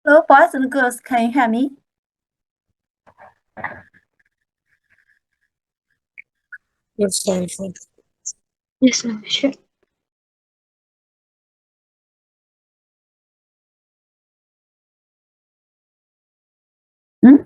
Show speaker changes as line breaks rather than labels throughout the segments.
Hello, boys and girls, can you hear me?
Yes, sir.
Yes, ma'am. Sure.
Hmm?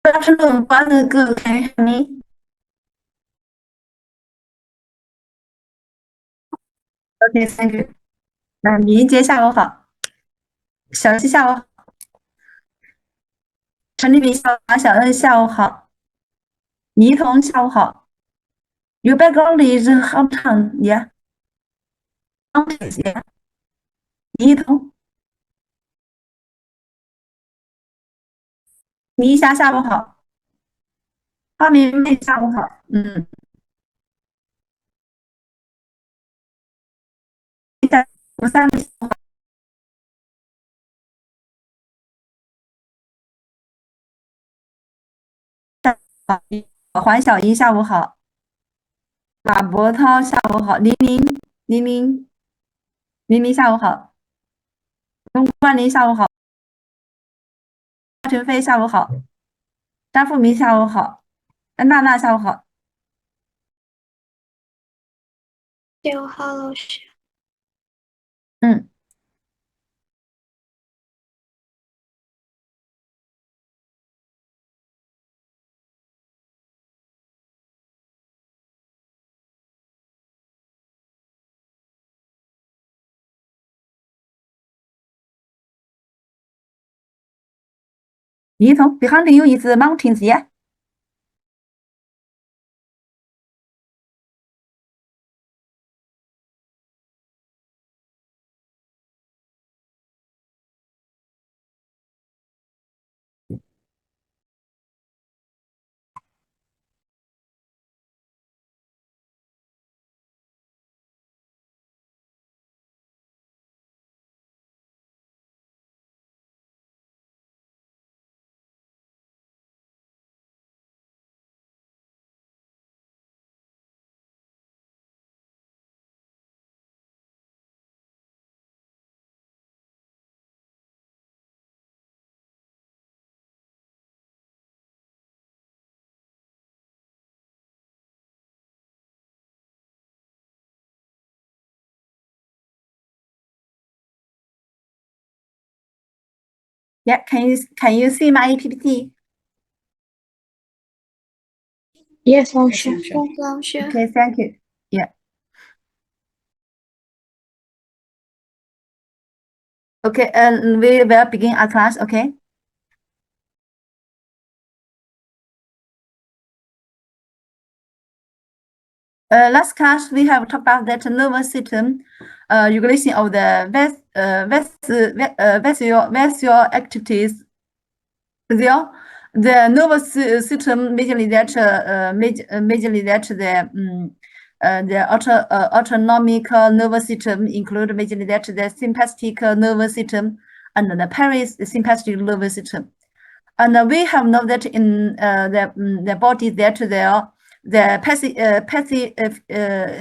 Good afternoon, boys and girls, can you hear me? Okay, thank you. 李英杰下午好，小七下午好，陈立明下午好，小恩下午好，李一彤下午好。Your background is hometown, yeah. Mountains, yeah. 李一彤，李一霞下午好，花明妹下午好，吴三妹下午好，黄小怡下午好，马博涛下午好，玲玲玲玲下午好，钟冠霖下午好，陈飞下午好，张富明下午好，娜娜下午好。
下午好，老师。
嗯，李一彤 ，Behind you is the mountains, yeah. Yeah, can you see my PPT?
Yes, 老师。
Yes,
老师。
Okay, thank you. Yeah. Okay, we will begin our class. Okay. Last class we have talked about that nervous system, regulation of the visual activities. The nervous system majorly that the autonomic nervous system include majorly that the sympathetic nervous system and the parasympathetic nervous system. And we have known that in the body that the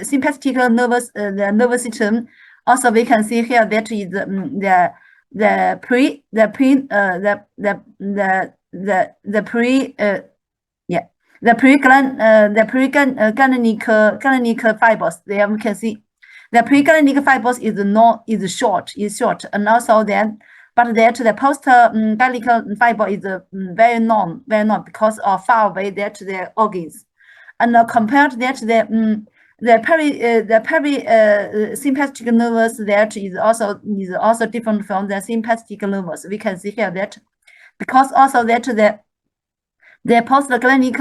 sympathetic nervous the nervous system. Also, we can see here that is the pre the pre yeah the preganglic fibers. There we can see the preganglic fibers is short, and also then but that the post ganglic fiber is very long because of far away that the organs, and compared that the sympathetic nervous that is also different from the sympathetic nervous. We can see here that because also that the postganglic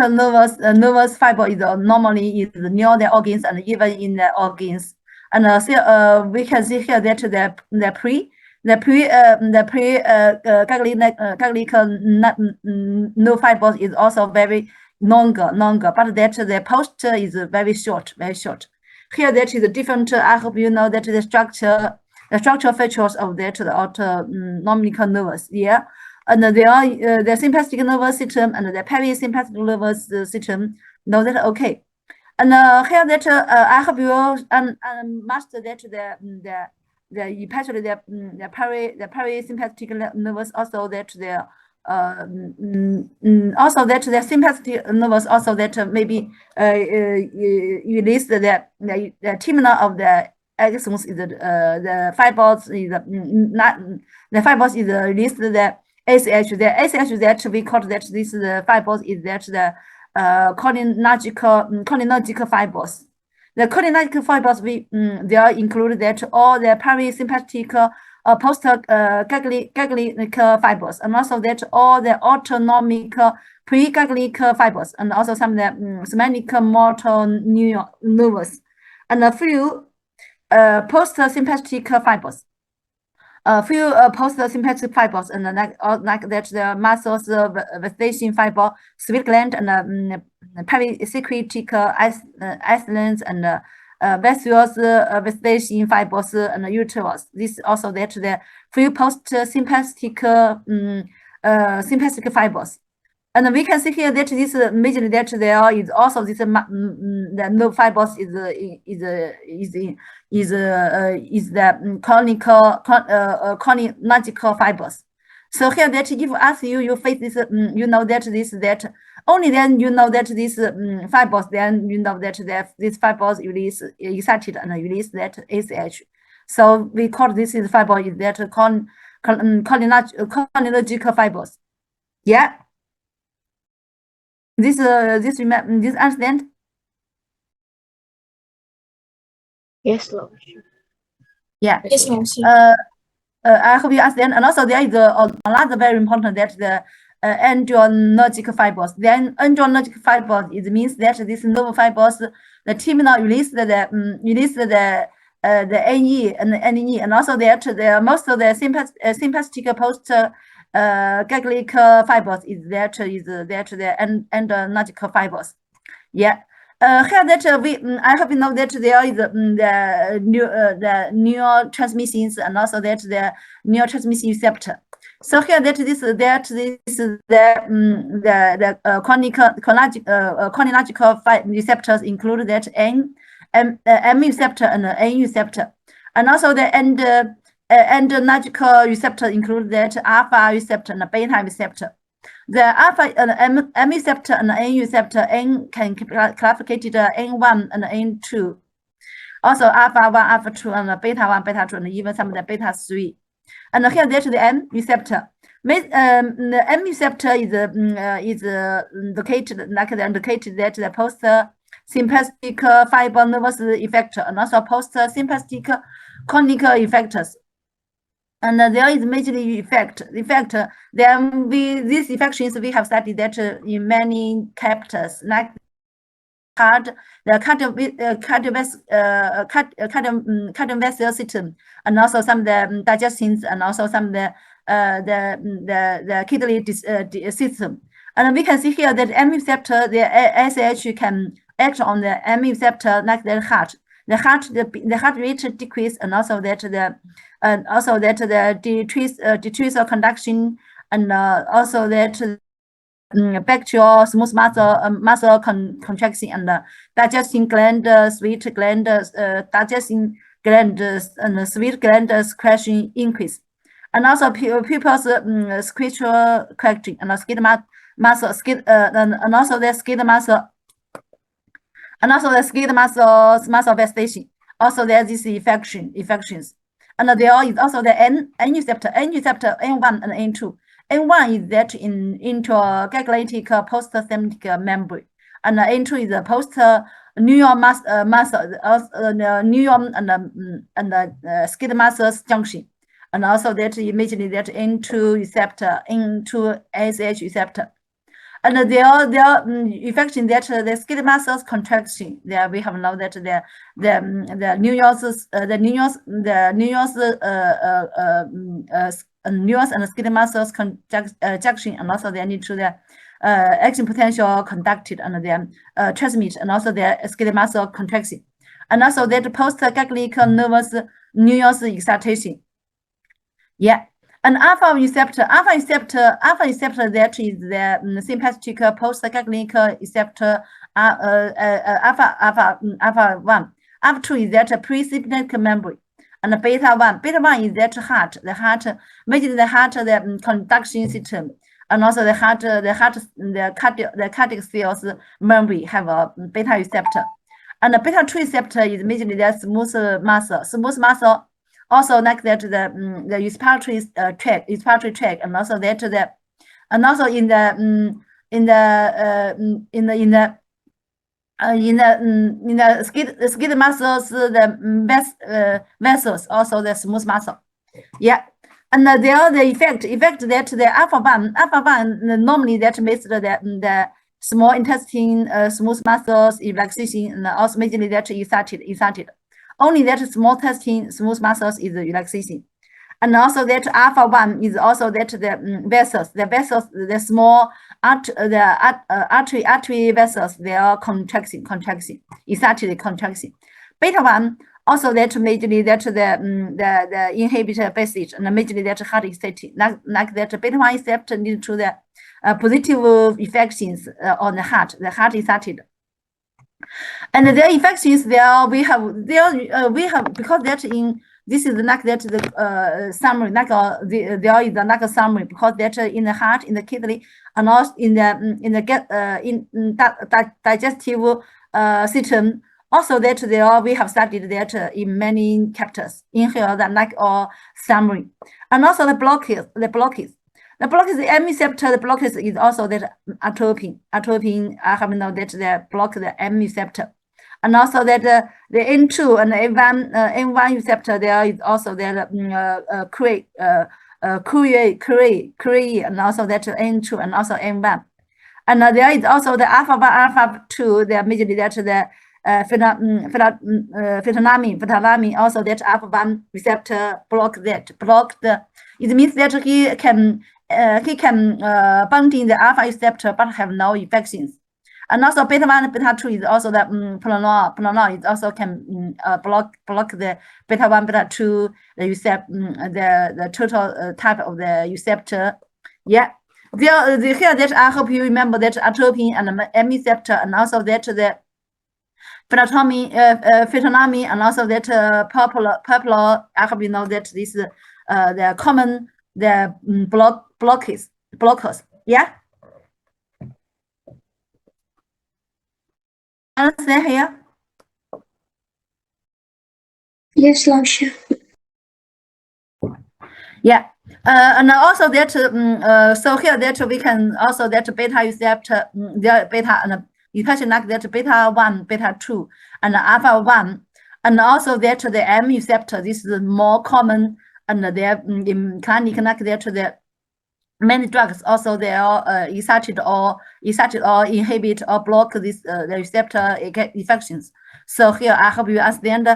nervous fiber is normally is near the organs and even in the organs, and we can see here that the ganglic nerve fibers is also very longer, but that the post is very short. Here that is different. I hope you know that the structural features of that the autonomic nervous. Yeah. and the sympathetic nervous system and the parasympathetic nervous system know that okay. And here that I hope you master that especially the parasympathetic nervous also that also that the sympathetic nervous also that maybe release the terminal of the axons is the fibers is not the fibers is released the ACH. The ACH that we call that this fibers is that the cholinergic fibers. The cholinergic fibers they are included that all the parasympathetic post-ganglionic fibers, and also that all the autonomic pre-ganglionic fibers, and also some of the somatic motor nervous, and a few post-sympathetic fibers. A few post-sympathetic fibers, and like that the muscles vestation fiber, sweat gland, and pericyclic islands, and vessels vestation fibers, and uterus. This also that the few post-sympathetic sympathetic fibers. And we can see here that this majorly that there is also this the nerve fibers is the cholinergic fibers. So here that if ask you face this you know that this that only then you know that this fibers, then you know that these fibers release excited and release that ACH. So we call this is fiber is that cholinergic fibers. Yeah. This understand?
Yes, Lord.
Yeah.
Yes, ma'am.
I hope you understand. And also there is another very important that the adrenergic fibers. Then adrenergic fibers it means that this nerve fibers the terminal release the AE and the NE, and also that the most of the sympathetic post ganglionic fibers is that the adrenergic fibers. Yeah. Here that I hope you know that there is the neurotransmissions, and also that the neurotransmission receptor. So here that this is the cholinergic receptors include that M receptor and N receptor, and also the adrenergic receptor include that alpha receptor and beta receptor. The alpha and M receptor and N receptor, N can classified N1 and N2. Also alpha 1, alpha 2, and beta 1, beta 2, and even some of the beta 3. And here there's the M receptor. The M receptor is located like indicated that the post-sympathetic fiber nervous effector, and also post-sympathetic chronic effectors. And there is majorly effect. Then these affections we have studied that in many chapters, like the cardiovascular system, and also some of the digestions, and also some of the kidney system. And we can see here that M receptor, the ACH can act on the M receptor like the heart. The heart rate decrease, and also that the decrease of conduction, and also that bacterial smooth muscle contraction, and digesting gland, sweat gland, digesting gland, and sweat gland secretion increase, and also people's sexual correcting, and skin muscle, and also the skin muscle. And also the skin muscle vestation. Also there is infections. And there is also the N receptor, N1 and N2. N1 is that in interganglionic post-septic membrane, and N2 is the post-neuron muscle, neuron and skin muscles junction. And also that immediately that N2 receptor, N2 ACH receptor. And there are infection that the skin muscles contraction. There we have know that the neurons and skin muscles contraction, and also they need to the action potential conducted, and then transmit, and also the skin muscle contraction, and also that post ganglionic nervous neurons excitation. Yeah. And alpha receptor that is the sympathetic postganglionic receptor alpha 1. Alpha 2 is that presynaptic membrane. And beta 1 is that heart, mainly the heart, the conduction system, and also the cardiac cells membrane have a beta receptor. And the beta 2 receptor is mainly the smooth muscle. Also like that the respiratory tract, and also that and also in the skin muscles, the vessels, also the smooth muscle. Yeah. And there the effect that the alpha one normally that makes the small intestine smooth muscles relaxation, and also majorly that excited. Only that small intestine smooth muscles is relaxation. And also that alpha 1 is also that the vessels, the small artery vessels, they are contracting, exactly contracting. Beta 1 also that majorly that the inhibitor passage, and majorly that heart excited, like that beta 1 receptor lead to the positive effects on the heart excited. And their infections there we have because that in this is like that the summary like there is like a summary, because that in the heart, in the kidney, and also in the digestive system. Also that there we have studied that in many chapters in here, that like or summary. And also the blockage, the M receptor, the blockage is also that atropine. I have know that they block the M receptor. And also that the N2 and the N1 receptor, there is also that CRE, and also that N2 and also N1. And there is also the alpha 2, they are majorly that the phenethylamine, also that alpha 1 receptor block the. It means that he can binding the alpha receptor but have no infections. And also beta 1, beta 2 is also the prolanol is also can block the beta 1, beta 2 the receptor, the total type of the receptor. Yeah. Here that I hope you remember that atropine and M receptor, and also that the phenethylamine, and also that purple. I hope you know that this the common the blockers. Yeah. Understand here?
Yes, 老师。
Yeah. And also that so here that we can also that beta receptor, the beta and especially like that beta 1, beta 2, and alpha 1, and also that the M receptor, this is more common, and there in clinic like that the many drugs also they are excited or inhibit or block this the receptor infections. So here I hope you understand.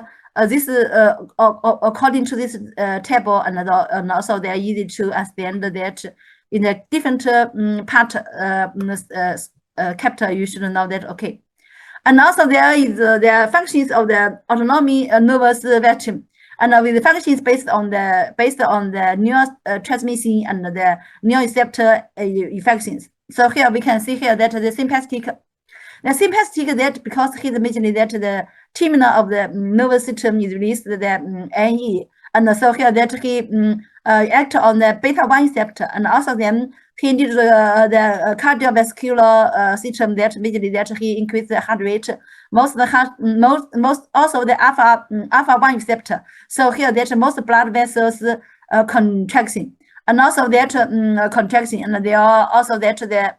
This according to this table, and also they are easy to understand that in a different part chapter you should know that. Okay. And also there is the functions of the autonomic nervous system, and with the functions based on the neurotransmission and the neuroreceptor effects. So here we can see here that the sympathetic that because he's mentioning that the terminal of the nervous system is released the NE, and so here that he act on the beta 1 receptor, and also then he did the cardiovascular system that immediately that he increased the heart rate. Most also the alpha 1 receptor. So here that most blood vessels contraction, and also that contraction, and they are also that the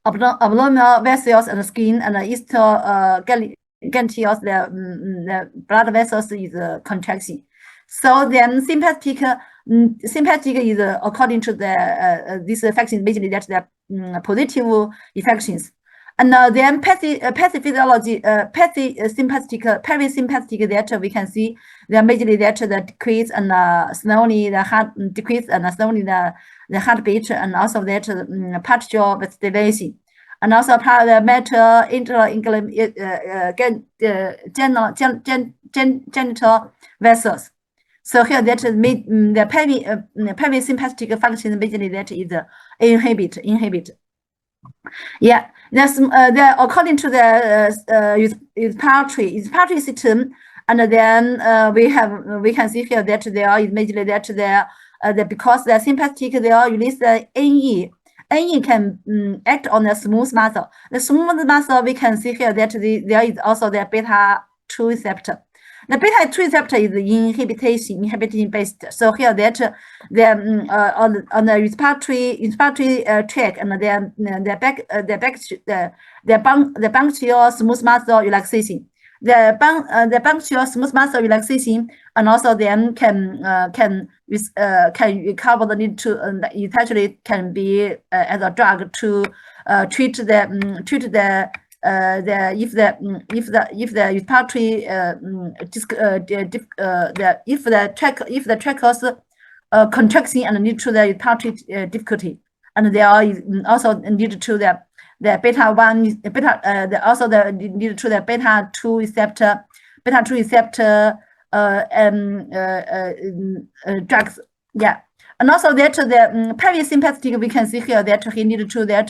abdominal vessels and skin and ganthios, the blood vessels is contraction. So then sympathetic is according to the this affections basically that the positive affections. And then physiology, parasympathetic that we can see the majorly that the decrease and slowly the heart decrease, and slowly the heartbeat, and also that partial ventilation, and also part of the metal genital vessels. So here that the parasympathetic function basically that is inhibit. Yeah, that's according to the respiratory system, and then we can see here that there is majorly that because the sympathetic they all release the NE. NE can act on the smooth muscle. The smooth muscle we can see here that there is also the beta 2 receptor. The beta 2 receptor is inhibiting based. So here that on the respiratory tract and the punctual smooth muscle relaxation. The punctual smooth muscle relaxation, and also then can recover the need to it actually can be as a drug to treat the if the respiratory if the trachea contraction and lead to the respiratory difficulty, and there are also lead to the beta 1 also the lead to the beta 2 receptor drugs. Yeah, and also that the parasympathetic we can see here that he needed to that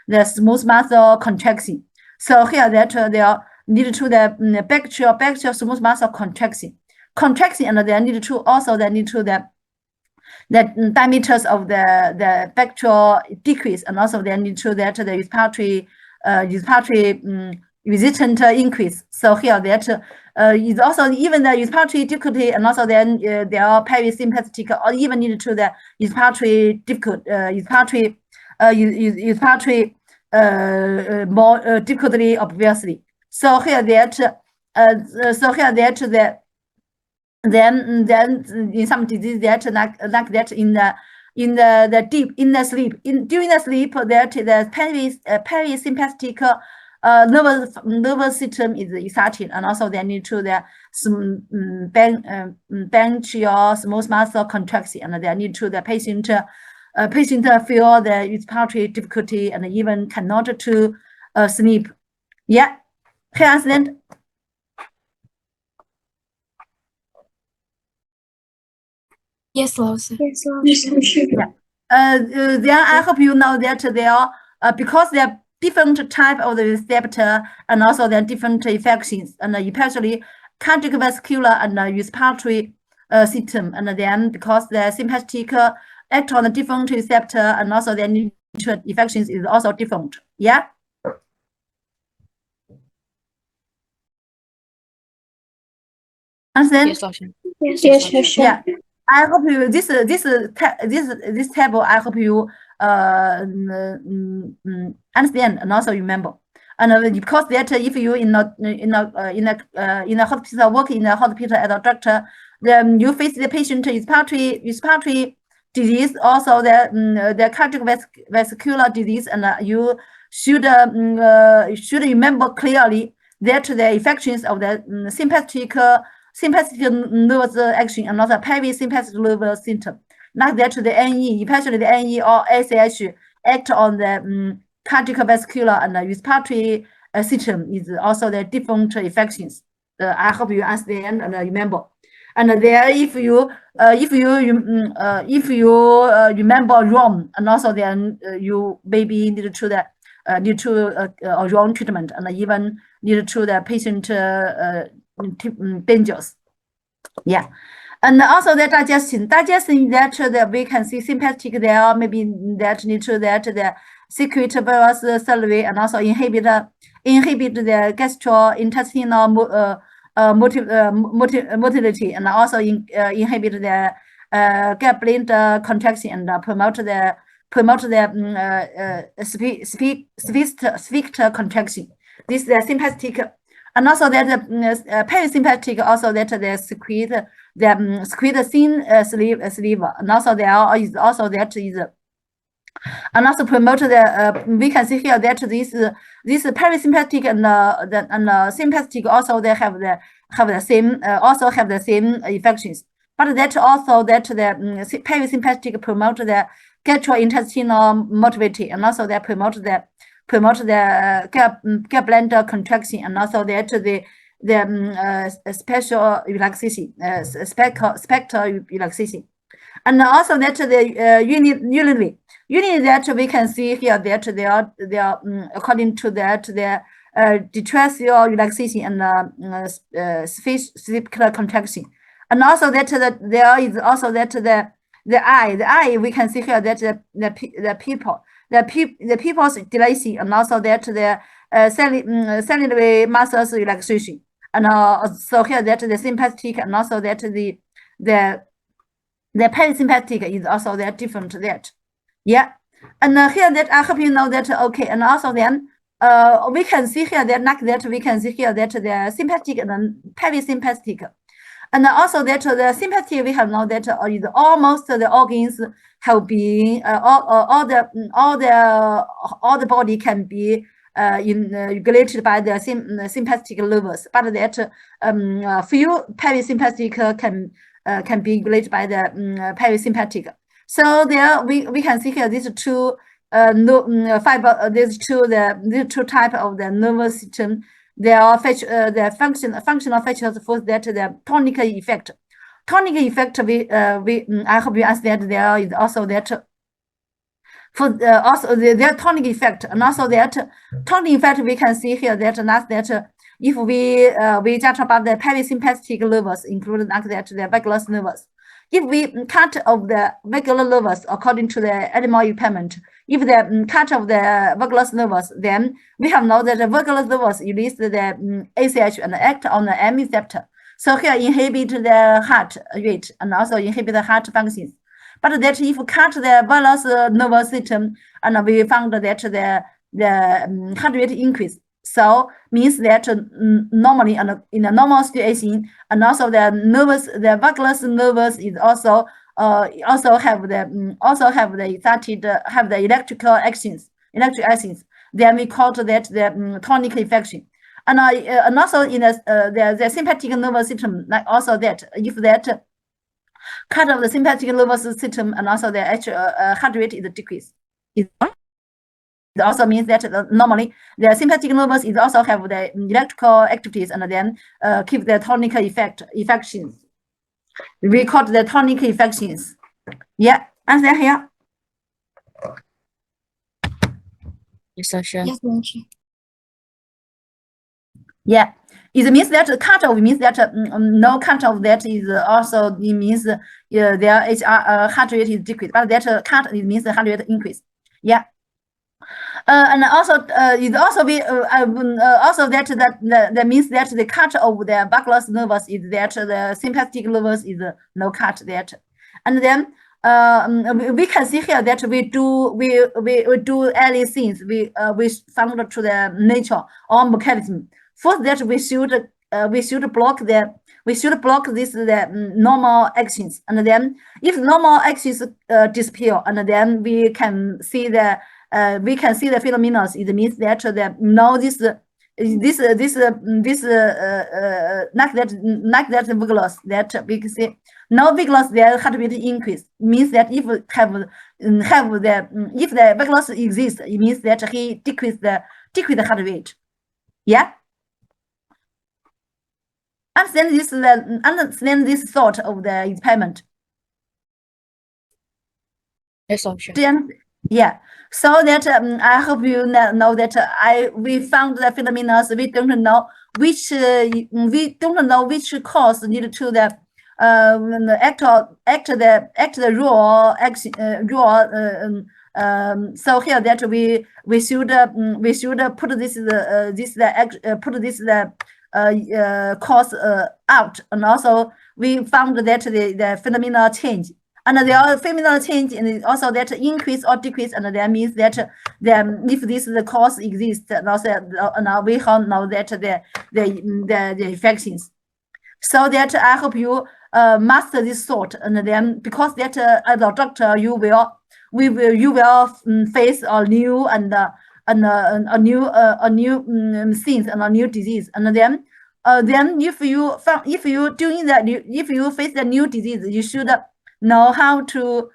the smooth muscle contraction. So here that they are needed to the bacterial smooth muscle contraction, and they need to also they need to the diameters of the bacterial decrease, and also they need to that the respiratory resistant increase. So here that is also even the respiratory difficulty, and also then they are parasympathetic or even need to the respiratory more difficultly obviously. So here that then in some disease that like that in the deep in the sleep during the sleep that the parasympathetic nervous system is excited, and also they need to the bronchial smooth muscle contraction, and they need to the patient feel the respiratory difficulty and even cannot to sleep. Yeah, can you understand?
Yes, 老师.
Yes, 老师.
Yeah. Then I hope you know that there are because there are different type of the receptor, and also there are different affections, and especially cardiovascular and respiratory system, and then because the sympathetic act on a different receptor, and also their nutrient affections is also different. Yeah. Understand?
Yes, 老师.
Yes, 老师.
Yeah. I hope you this table. I hope you understand and also remember. And because that if you in a hospital work in a hospital as a doctor, then you face the patient respiratory disease, also the cardiovascular disease, and you should remember clearly that the affections of the sympathetic nervous action and also parasympathetic nervous system, like that the NE, especially the NE or ACH, act on the cardiovascular and respiratory system is also the different affections. I hope you understand and remember. And there, if you remember wrong, and also then you maybe need to a wrong treatment, and even need to the patient dangers. Yeah. And also the digestion that we can see sympathetic there, maybe that need to that the secrete various salivary, and also inhibit the gastrointestinal motility, and also inhibit the gallbladder contraction, and promote the sphincter contraction. This is the sympathetic. And also that the parasympathetic also that they secrete thin saliva, and also there is also that is and also promote the we can see here that this parasympathetic and sympathetic also they have the same also have the same affections, but that also that the parasympathetic promote the gastrointestinal motility, and also they promote the gallbladder contraction, and also that spatial relaxation, spectral relaxation. And also that the urinary that we can see here that they are according to that the detractile relaxation and sleep contraction, and also that there is also that the eye we can see here that the people's dilation, and also that the ciliary muscles relaxation, and so here that the sympathetic, and also that the parasympathetic is also that different that. Yeah. And here that I hope you know that okay. And also then we can see here that like that we can see here that the sympathetic and parasympathetic. And also that the sympathetic we have now that is almost the organs have been all the body can be regulated by the sympathetic nerves, but that few parasympathetic can be regulated by the parasympathetic. So there we can see here these two these two type of the nervous system. They are the functional features for that the tonic effect. Tonic effect I hope you understand there is also that for also their tonic effect, and also that tonic effect we can see here that if we just about the parasympathetic nerves, including like that the vagus nerves. If we cut of the vagus nerves according to the animal impairment, if the cut of the vagus nerves, then we have know that the vagus nerves release the ACH and act on the M receptor. So here inhibit the heart rate and also inhibit the heart functions. But that if cut the vagus nervous system, and we found that the heart rate increase. So means that normally in a normal situation, and also the vagus nerves is also have the excited have the electrical actions. Then we call that the tonic affection. And also in the sympathetic nervous system, like also that if that cut of the sympathetic nervous system, and also the heart rate is decreased. It also means that normally the sympathetic nervous is also have the electrical activities, and then keep the tonic affections. We call the tonic affections. Yeah, answer here.
Yes, sir.
Yes, teacher.
Yeah, it means that cut off means that no cut off that is also it means their heart rate is decreased, but that cut it means the heart rate increase. Yeah. And also it also be also that means that the cut of the vagus nervus is that the sympathetic nervus is no cut that. And then we can see here that we do early things we found to the nature or mechanism. First that we should block this the normal actions, and then if normal actions disappear, and then we can see the phenomena. It means that now this like that vigorous that we can see now vigorous their heart rate increase means that if the vigorous exists, it means that he decrease the heart rate. Yeah. Understand this thought of the experiment.
Yes, sir.
Yeah, so that I hope you know that we found the phenomena. We don't know which cause need to the act the raw action so here that we should put this cause out, and also we found that the phenomena change. And the phenomena change, and also that increase or decrease, and that means that if the cause exists, and also now we know that the infections. So that I hope you master this thought, and then because that as a doctor you will face a new and a new things and a new disease, and then if you face the new disease, you should know how to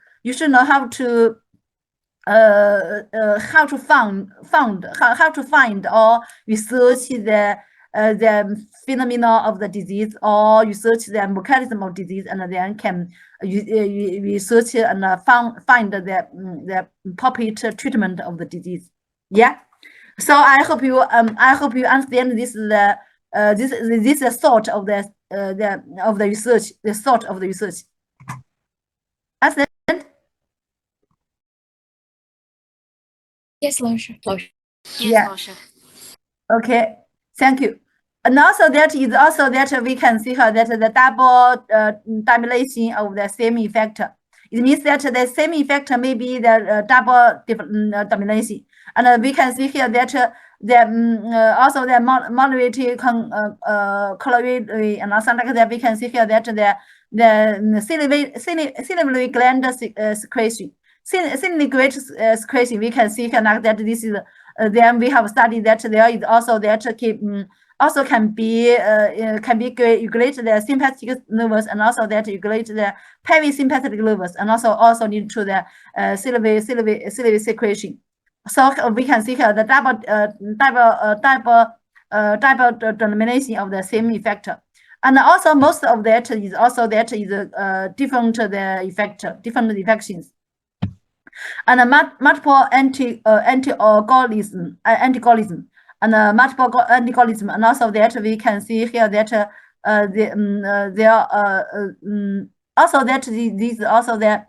find or research the phenomena of the disease, or research the mechanism of disease, and then can research and find the appropriate treatment of the disease. Yeah. So I hope you understand this this is sort of the research, the sort of the research. Understand?
Yes, Lauscher.
Yeah. Okay, thank you. And also that is also that we can see here that the double dimension of the same effector. It means that the same effector may be the double dimension. And we can see here that also the moderate colored and also like that we can see here that the salivary gland secretion. Salivary gland secretion, we can see here like that this is then we have studied that there is also that also can be regulate the sympathetic nervous, and also that regulate the parasympathetic nervous, and also lead to the salivary secretion. So we can see here the double denomination of the same effector. And also most of that is also that is different the effector, different infections. And multiple anti-alcoholism, and multiple anti-alcoholism, and also that we can see here that also that these also the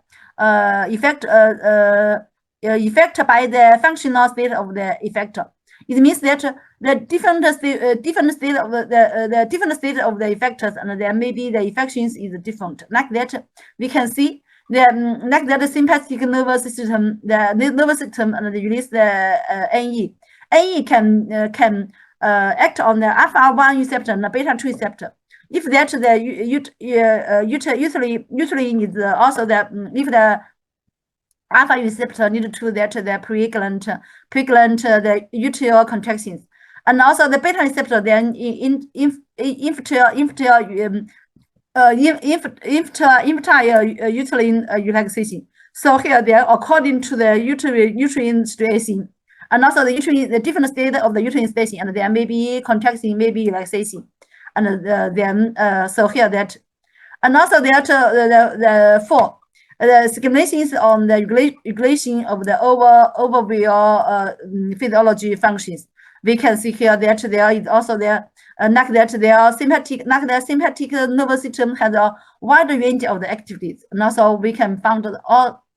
effect by the functional state of the effector. It means that the different state of the different state of the effectors, and then maybe the infections is different. Like that, we can see like that the sympathetic nervous system, the nervous system, and release the NE. NE can act on the alpha-1 receptor and the beta-2 receptor. If that the uterine is also the if the alpha receptor need to that the pregnant the uterine contractions, and also the beta receptor then uterine relaxation. So here they are according to the uterine situation, and also the different state of the uterine station, and there may be contraction, maybe relaxation, and then so here that, and also that the four. The stimulations on the regulation of the overall physiology functions. We can see here that there is also there like that their sympathetic nervous system has a wide range of the activities, and also we can find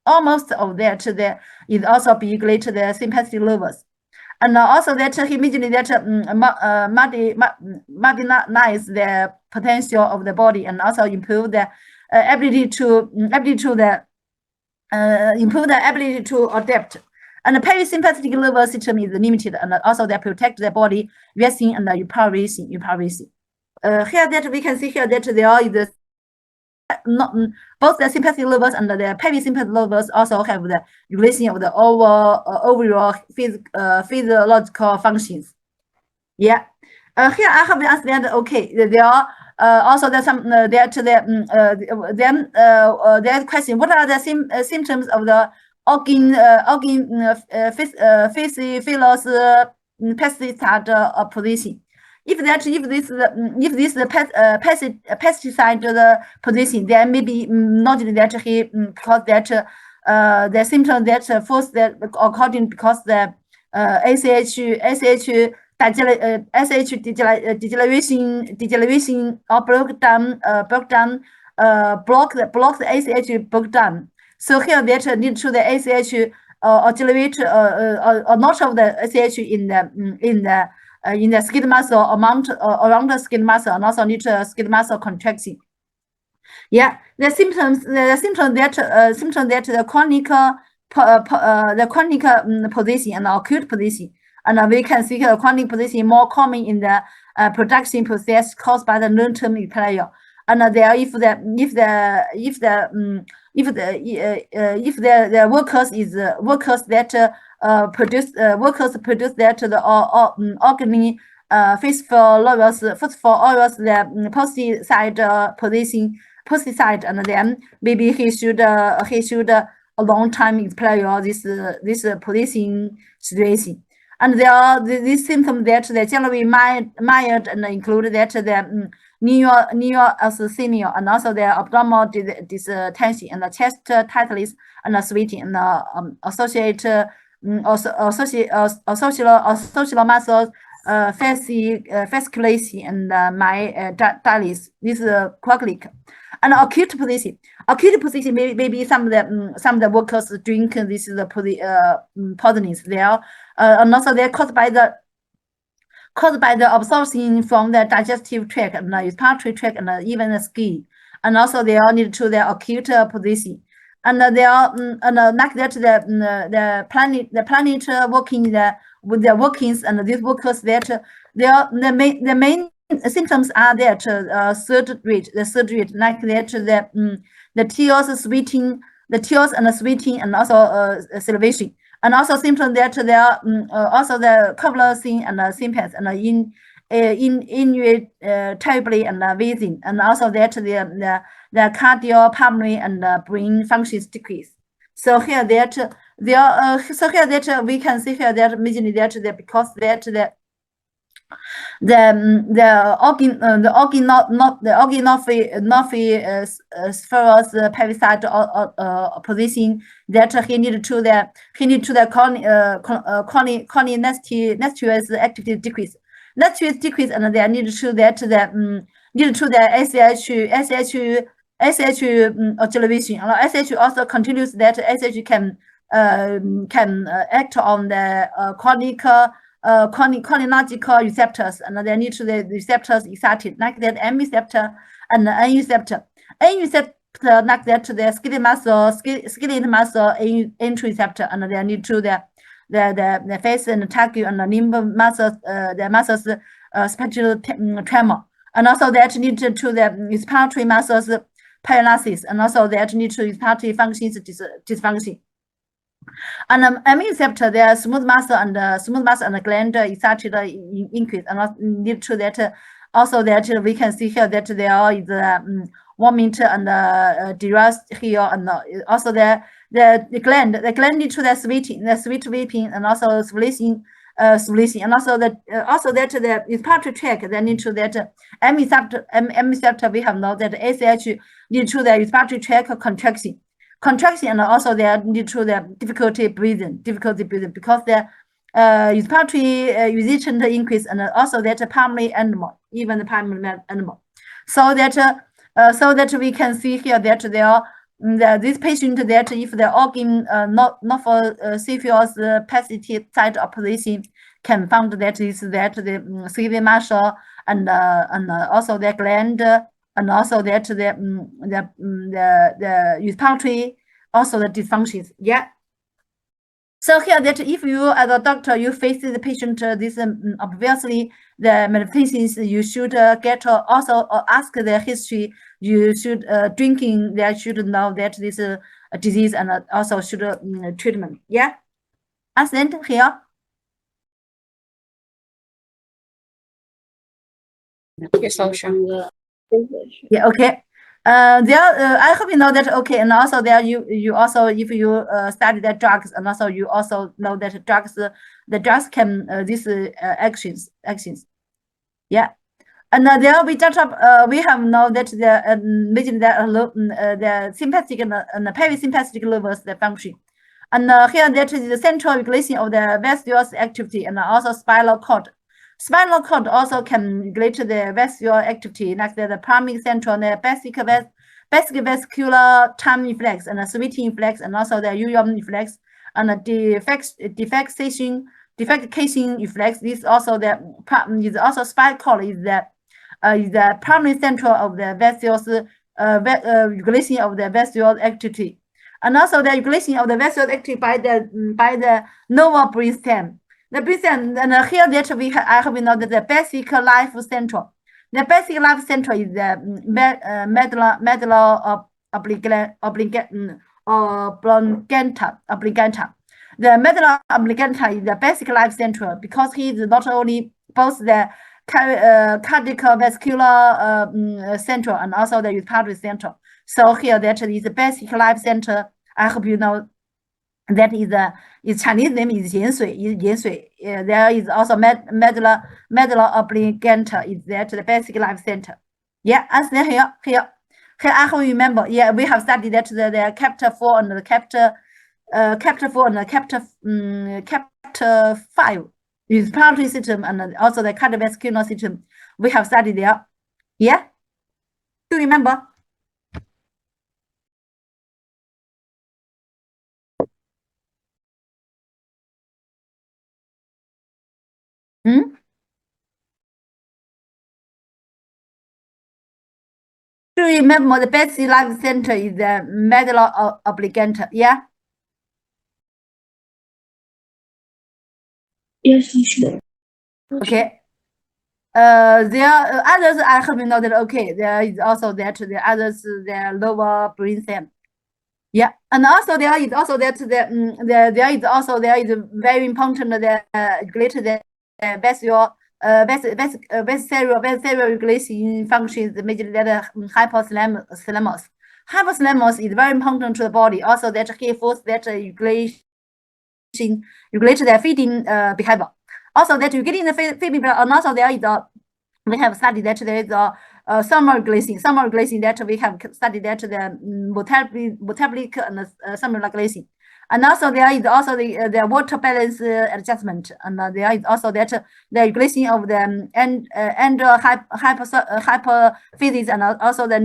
almost of that there is also be regulated the sympathetic nervous. And also that immediately that modernize the potential of the body, and also improve the ability to adapt. And the parasympathetic nervous system is limited, and also they protect the body resting and reparation. Here that we can see here that there is both the sympathetic nervous and the parasympathetic nervous also have the regulation of the overall physiological functions. Yeah. Here I have understand. Okay, there are also there's some there's question. What are the symptoms of the organ pesticide position? If this pesticide position, then maybe not that he because that the symptom that first that according because the ACH deceleration or breakdown block the ACH breakdown. So here that need to the ACH accelerate or not of the ACH in the skin muscle amount around the skin muscle, and also need skin muscle contraction. Yeah, the symptoms that the chronic position and acute position. And we can see the chronic position more common in the production process caused by the long-term failure. And there, if the workers that produce that the organic first for oils the pesticide, and then maybe he should a long time explore this policing situation. And there are these symptoms that they generally mild and include that the neurasthenia and also the abdominal distension and the chest tightness and the sweating and associated social muscles fasciculation and myelitis. This is chronic. And acute position. Acute position maybe some of the workers drink this poisonings there, and also they're caused by the absorption from the digestive tract and the respiratory tract and even the skin. And also they all need to the acute position. And they are like that the planet working with the workings and these workers that they are the main symptoms are that third rate like that the tears sweating, the tears and the sweating and also salivation. And also symptoms that there are also the convulsing and symptoms and irritability and wheezing, and also that the cardiopulmonary and brain functions decrease. So here that so here that we can see here that immediately that because that the organophorus parasite position that he need to the cholinesterase activity decrease. Nesterase decrease and they need to that the need to the SH observation. SH also continues that SH can act on the cholinergical receptors, and they need to the receptors excited like that M receptor and N receptor. N receptor like that to the skeletal muscle entry receptor, and they need to the face and the tracheal and the limb muscles, the muscles spectral tremor, and also that need to the respiratory muscles paralysis, and also that need to respiratory functions dysfunction. And M receptor, there are smooth muscle and gland excited increase, and need to that also that we can see here that there is warming and derust here, and also the gland need to the sweating, and also swelling, and also that the respiratory tract then need to that M receptor we have know that ACH need to the respiratory tract contraction, and also they need to the difficulty breathing because the respiratory resistance increase, and also that pulmonary animal, even the pulmonary animal. So that we can see here that there are this patient that if the organ not for serious parasitic opposition can found that is that the CV muscle and also the gland, and also that the respiratory also the dysfunctions. Yeah. So here that if you as a doctor you face the patient this obviously the medications you should get also ask their history. You should drinking they should know that this disease, and also should treatment. Yeah. Understand here?
Yes, sir.
Yeah, okay. I hope you know that. Okay, and also there you also if you study the drugs, and also you also know that the drugs can these actions. Yeah, and there we just we have know that the mentioned that the sympathetic and the parasympathetic nervous the function, and here that is the central regulation of the vascular activity, and also spinal cord. Spinal cord also can regulate the vascular activity, like the primary central, the basic vascular time reflex, and the sweating reflex, and also the urinary reflex, and the defecation reflex. This also is also spinal cord is the primary central of the vascular regulation of the vascular activity, and also the regulation of the vascular activity by the nerve brainstem. The brainstem, and here that I have know that the basic life central. The basic life central is the medulla oblongata. The medulla oblongata is the basic life central because he is not only both the cardiovascular central and also the respiratory central. So here that is the basic life center. I hope you know that is Chinese name is 盐水 there is also medulla oblongata is that the basic life center. Yeah, as there here I hope you remember. Yeah, we have studied that the chapter 4 and the chapter 4 and the chapter 5 is respiratory system and also the cardiovascular system. We have studied there. Yeah, do you remember? Hmm? Do you remember the basic life center is the medulla oblongata? Yeah.
Yes, teacher.
Okay. There others I hope you know that. Okay, there is also that the others the lower brain stem. Yeah, and also there is also that there is also there is very important the regulated the visual regulation functions majorly that hypothalamus. Hypothalamus is very important to the body. Also that he force that regulate the feeding behavior. Also that you get in the feeding behavior, and also there is we have studied that there is summer glycine that we have studied that the metabolic and summer glycine. And also there is also the water balance adjustment, and there is also that the regulation of the hypophysis and also the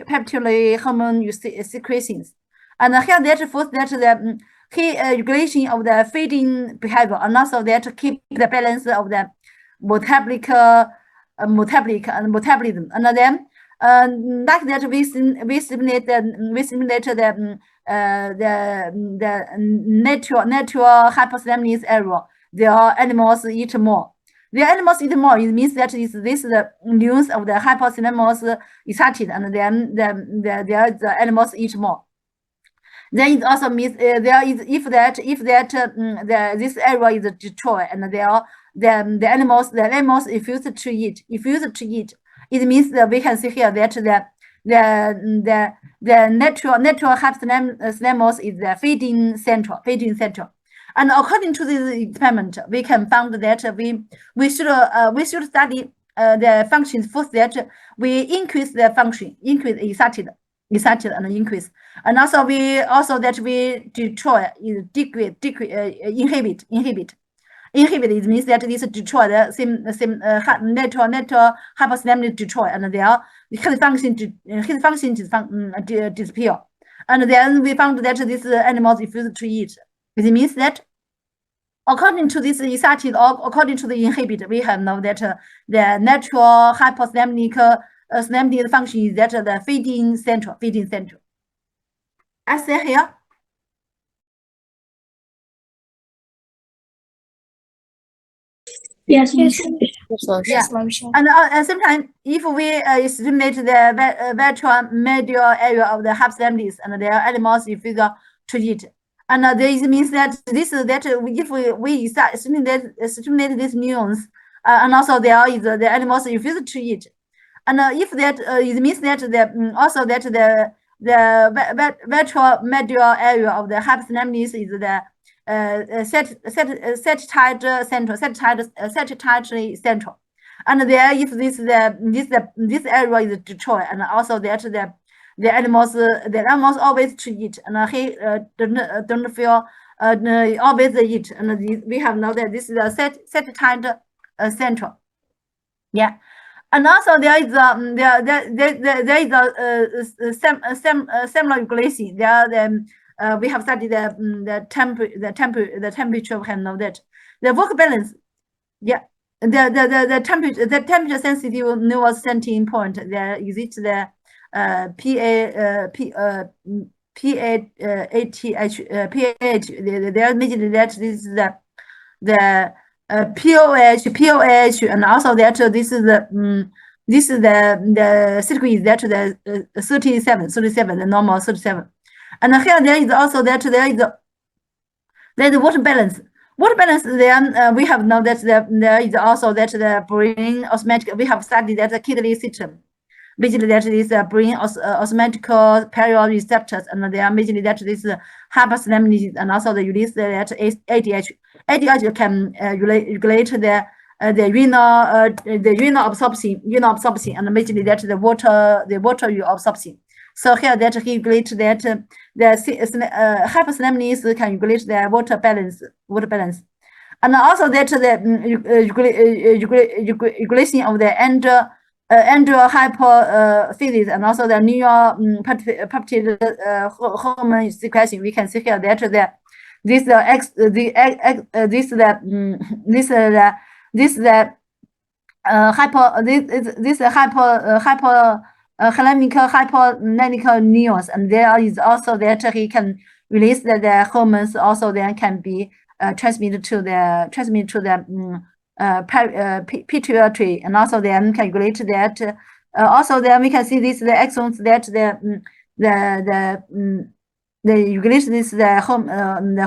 peptide hormone secretions. And here that first that the regulation of the feeding behavior, and also that keep the balance of the metabolism, and then like that we simulate the natural hypothalamic error. Their animals eat more. The animals eat more. It means that is this the news of the hypothalamus excited, and then the animals eat more. Then it also means there is if this area is destroyed and the animals refuse to eat. It means that we can see here that the natural hypothalamus is the feeding central. And according to this experiment, we can find that we should study the functions first, that we increase the function, increase excited and increase. And also we destroy, decrease, inhibit. It means that this destroy the same natural hypothalamic destroy, and his function disappear. And then we found that these animals refuse to eat. It means that according to this excited or according to the inhibit, we have know that the natural hypothalamic function is that the feeding central. I say here.
Yes,
Yes,
Yeah.
solution.
And sometimes if we stimulate the ventral medial area of the hypothalamus and their animals refuse to eat. And this means that if we stimulate these neurons, and also there is the animals refuse to eat. And if that it means that also that the ventral medial area of the hypothalamus is the satellite central. And there if this area is destroyed, and also that the animals always to eat, and he don't feel always eat, and we have know that this is a satellite central. Yeah. And also there is similar regulation. We have studied the temperature. We can know that the work balance. Yeah, the temperature sensitive nervous sensing point. There exists the pH. They are measured that this is the pOH, and also that this is the circuit is that the 37, the normal 37. And here there is also that there is water balance. Water balance, then we have known that there is also that the brain osmotic. We have studied that the kidney system. Basically, that is brain osmotic period receptors, and they are basically that this hyperstimulation and also the release that ADH. ADH can regulate the renal absorption, and basically that the water you absorption. So here that he regulate that the hyperstimulation can regulate the water balance. And also that the regulation of the andro hypophysis and also the neuropeptide hormone secretion. We can see here that this hypothalamic neurons, and there is also that he can release the hormones also then can be transmitted to the pituitary, and also then calculate that also then we can see this the exons that the regulate this the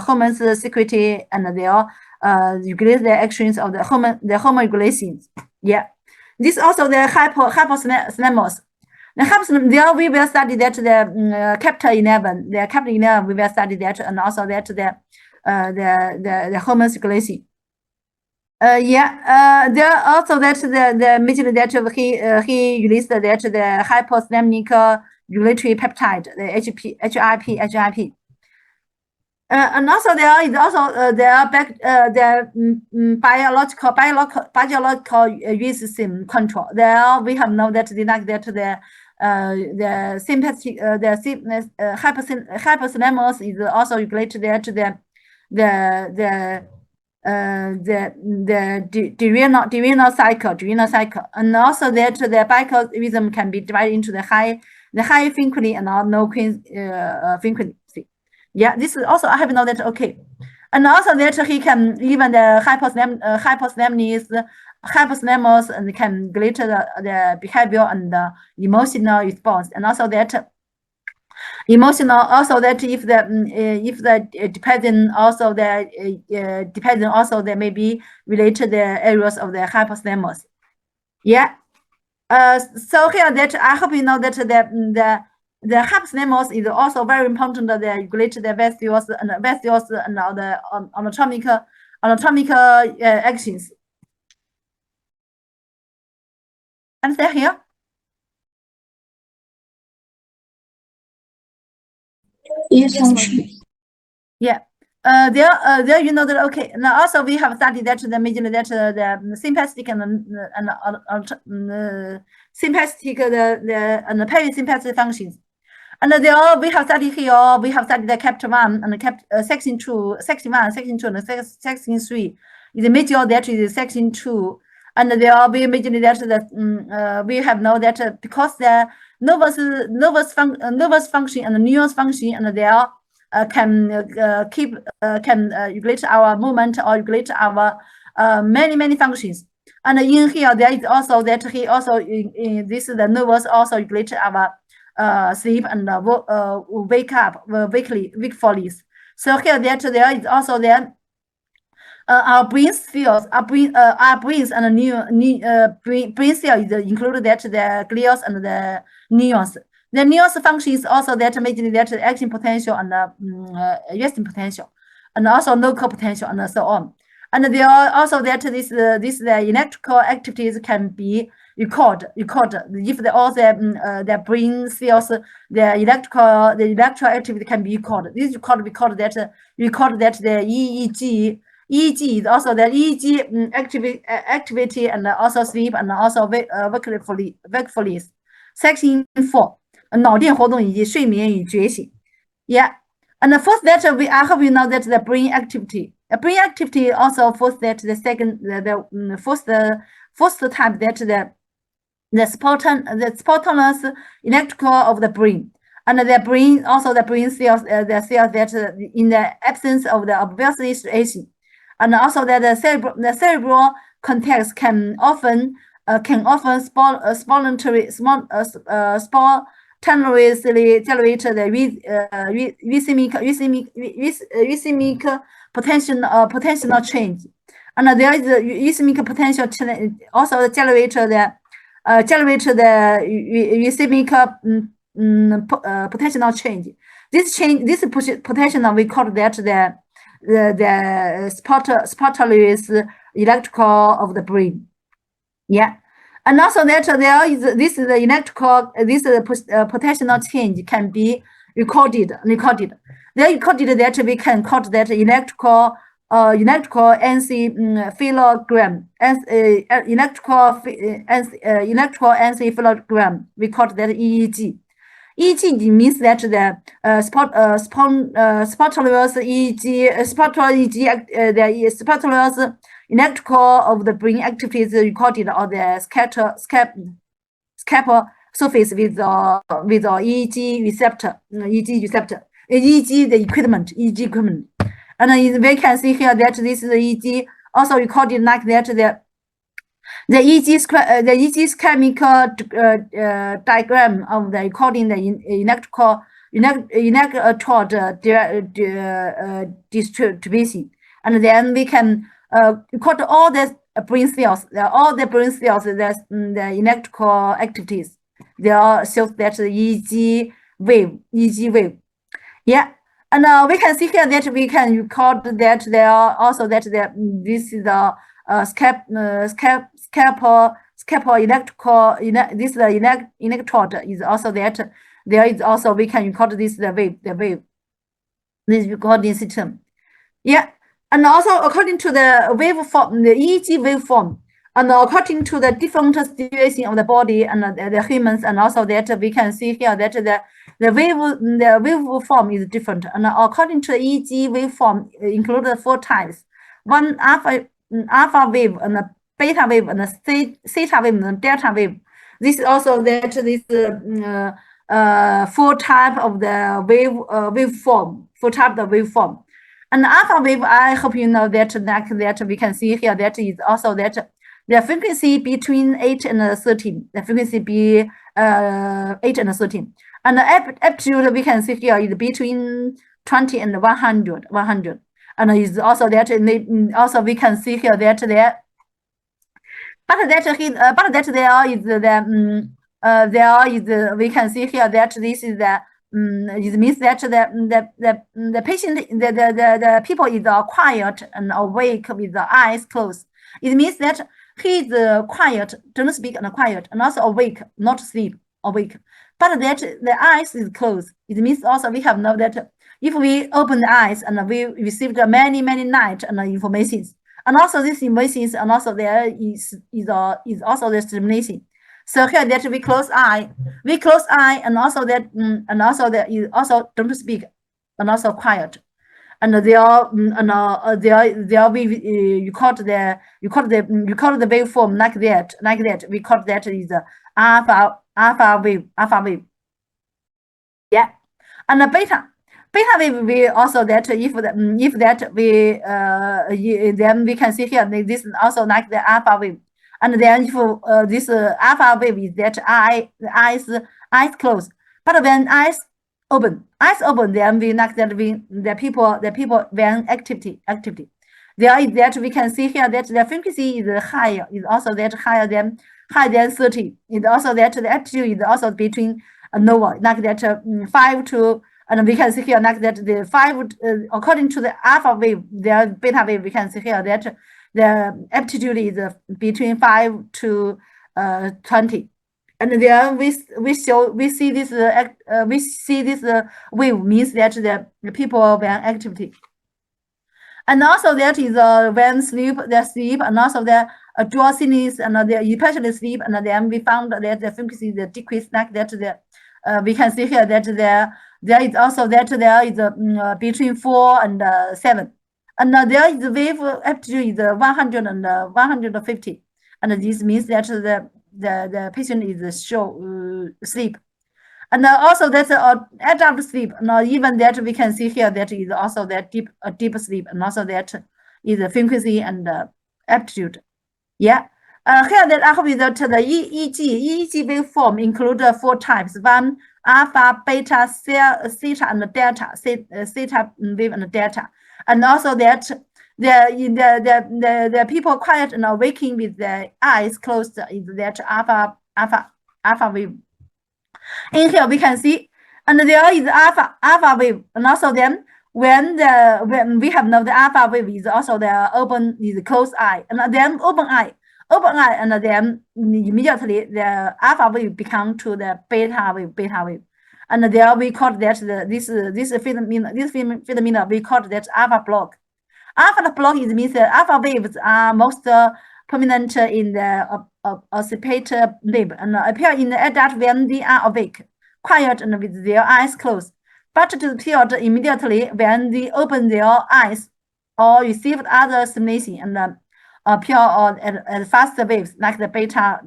hormones secrety, and they are regulate the actions of the hormone regulations. Yeah, this also the hypothalamus. The hypothalamus, there we will study that the chapter 11, the chapter 11 we will study that, and also that the hormone regulation. There also that the major that he released that the hypothalamic regulatory peptide, the HIP. And also there is also the biological immune system control. There we have known that the sympathetic hypothalamus is also related that the renal cycle, and also that the biorhythm can be divided into the high frequency and low frequency. Yeah, this is also I have known that. Okay, and also that he can even the hypothalamus and can regulate the behavior and the emotional response, and also that emotional also that if the dependent also that may be related the areas of the hypothalamus. Yeah. So here that I hope you know that the hypothalamus is also very important that they regulate the vessels and all the anatomical actions. Understand here?
Yes, Laoshi.
Yeah. There you know that. Okay. Now also we have studied that the major that the sympathetic and sympathetic and the parasympathetic functions. And there we have studied here. We have studied the chapter 1 and section 1, section 2, and section 3. The major that is section 2, and there we major that we have know that because the nervous function and the neurons function, and they are can regulate our movement or regulate our many functions. And in here there is also that he also in this the nervous also regulate our sleep and wakefulness. So here that there is also then our brain cells, our brains and brain cells is included that the glias and the neurons. The neurons function is also that majorly that the action potential and resting potential, and also local potential and so on. And there are also that the electrical activities can be recorded if all the brain cells the electrical activity can be recorded. This record that the EEG is also the EEG activity and also sleep and also wakefulness. Section 4. 脑电活动以及睡眠与觉醒。Yeah, and the first that I hope you know that the brain activity. Brain activity also first that the second first type that the spontaneous electrical of the brain, and the brain also the brain cells the cells that in the absence of the obvious situation, and also that the cerebral context can often spontaneously generate the rhythmic potential change, and there is a rhythmic potential also generate generate the rhythmic potential change. This potential we call that the spontaneous electrical of the brain. Yeah. And also that there is this the electrical potential change can be recorded. They recorded that we can call that electrical encephalogram electrical encephalogram. We call that EEG. EEG means that the spontaneous EEG, the spontaneous electrical of the brain activities recorded on the scalp surface with EEG receptor, EEG the equipment, EEG equipment. And we can see here that this is the EEG also recorded like that the EEG chemical diagram of the recording the electrode distribution, and then we can record all the brain cells, the electrical activities. They all shows that the EEG wave. Yeah. And we can see here that we can record that there are also that this is the scalpel electrical this electrode is also that there is also we can record this the wave this recording system. Yeah. And also according to the waveform, the EEG waveform, and according to the different situation of the body and the humans, and also that we can see here that the waveform is different. And according to the EEG waveform, included 4 types: one alpha wave, and a beta wave, and a theta wave, and delta wave. This is also that this 4 type of the waveform, 4 type of waveform. And alpha wave, I hope you know that that we can see here that is also that the frequency between 8 and 13. The frequency be 8 and 13. And the amplitude we can see here is between 20 and 100. And is also that also we can see here that there. But that there is we can see here that this is the it means that the patient the people is quiet and awake with the eyes closed. It means that he is quiet, don't speak, and quiet, and also awake, not sleep, awake. But that the eyes is closed. It means also we have know that if we open the eyes and we received many night and informations, and also this information, and also there is also the stimulation. So here that we close eye, and also that you also don't speak, and also quiet, and they are we record the waveform like that. We call that is alpha wave. Yeah, and the beta wave we also that if that we then we can see here this is also like the alpha wave. And then if this alpha wave is that eyes closed, but when eyes open, then we like that the people when activity. There is that we can see here that the frequency is higher, is also that higher than 30. It's also that the amplitude is also between lower, like that 5 to, and we can see here like that the 5 according to the alpha wave, the beta wave, we can see here that the amplitude is between 5 to 20, and then we see this wave means that the people when activity, and also that is when sleep, and also the drowsiness, and the especially sleep, and then we found that the frequency is decreased like that. We can see here that there is also that there is between 4 and 7. And there is wave amplitude is 100 and 150, and this means that the patient is sleep, and also that's adult sleep. Now even that we can see here that is also that deep sleep, and also that is the frequency and amplitude. Yeah. Here that I hope that the EEG waveform include 4 types: one alpha, beta, theta, and delta. Theta wave and delta. And also that the people quiet and waking with the eyes closed is that alpha alpha wave. In here we can see, and there is alpha wave, and also then when we have now the alpha wave is also the open is closed eye, and then open eye, and then immediately the alpha wave become to the beta wave, and there we call that this phenomena we call that alpha block. Alpha block is means that alpha waves are most prominent in the occiput lip and appear in the adult when they are awake, quiet and with their eyes closed, but disappear immediately when they open their eyes or receive other stimulation and appear at faster waves like the beta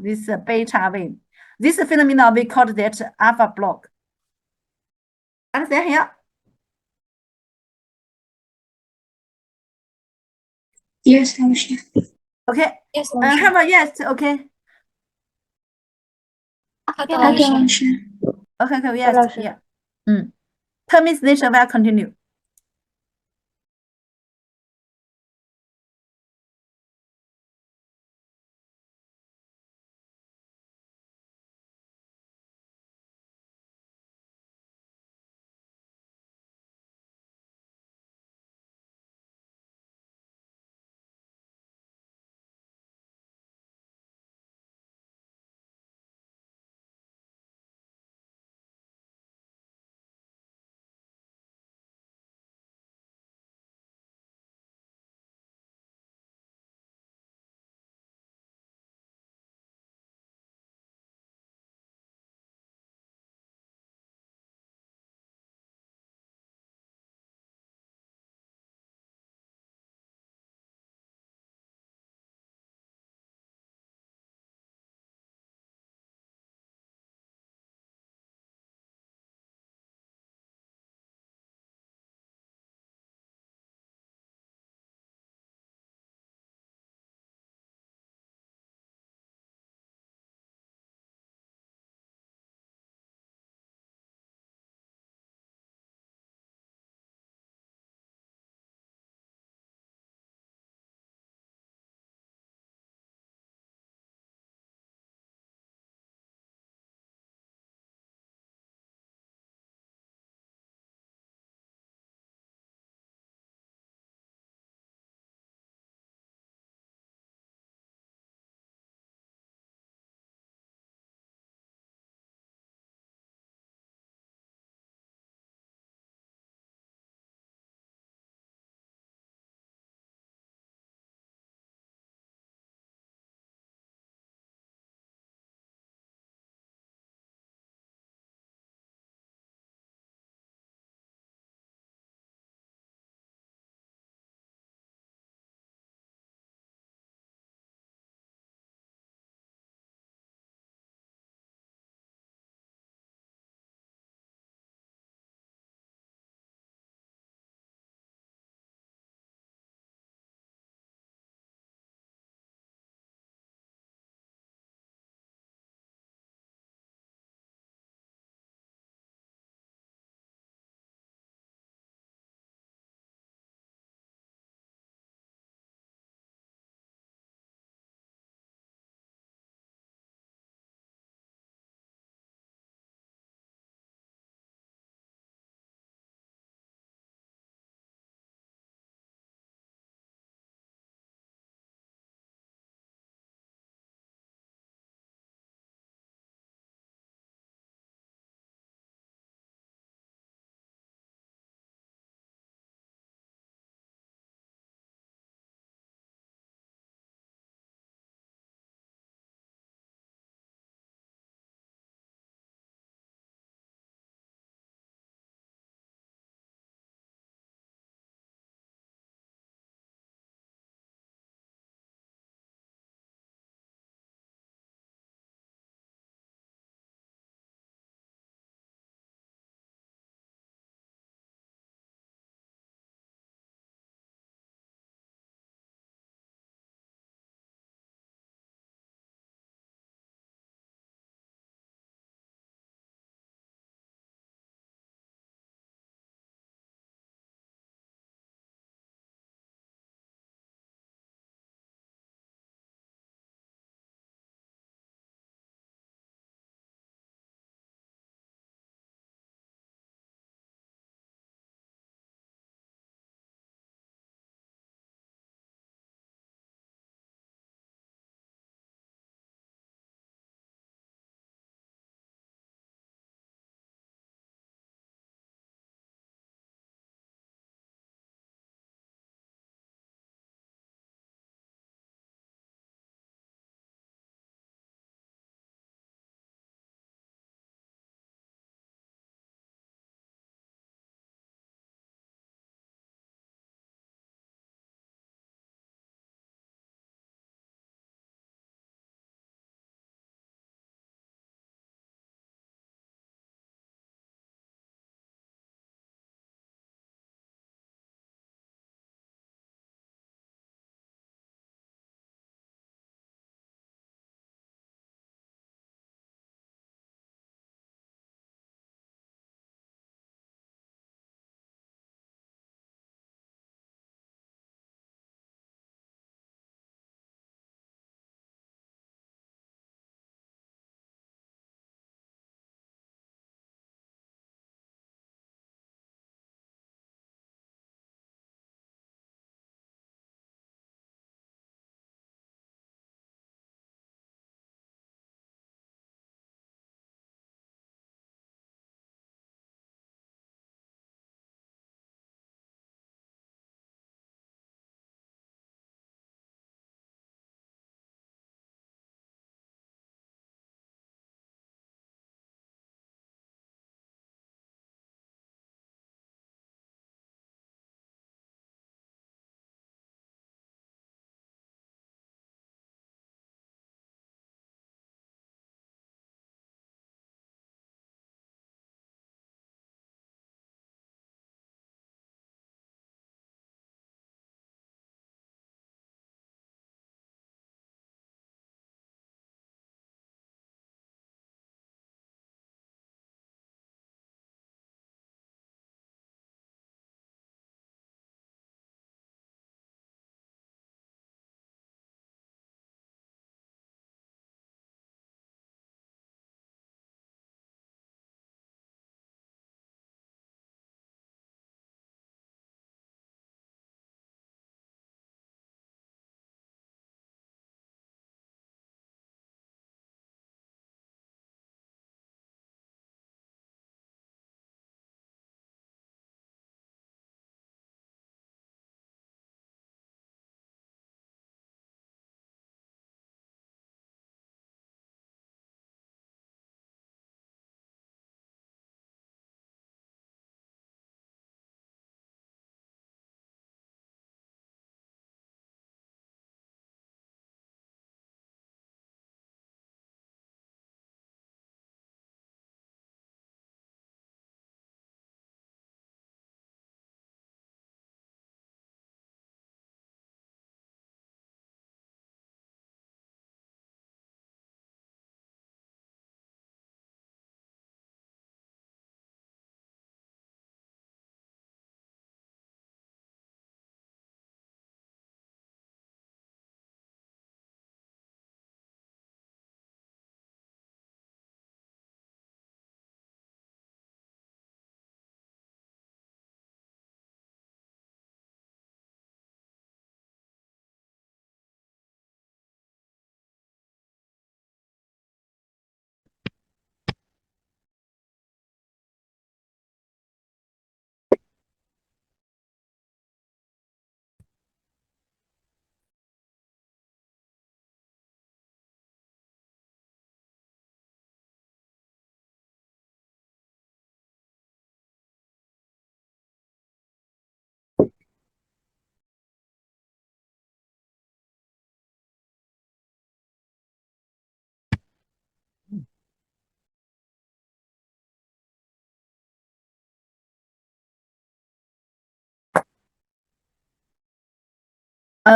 wave. This phenomena we call that alpha block. Understand here?
Yes, 老师。
Okay.
Yes, 老师。
Have a yes. Okay.
好的，
好的，
老师。
老师。
Okay. Yes.
老师。
Yeah. 10 minutes later, we'll continue.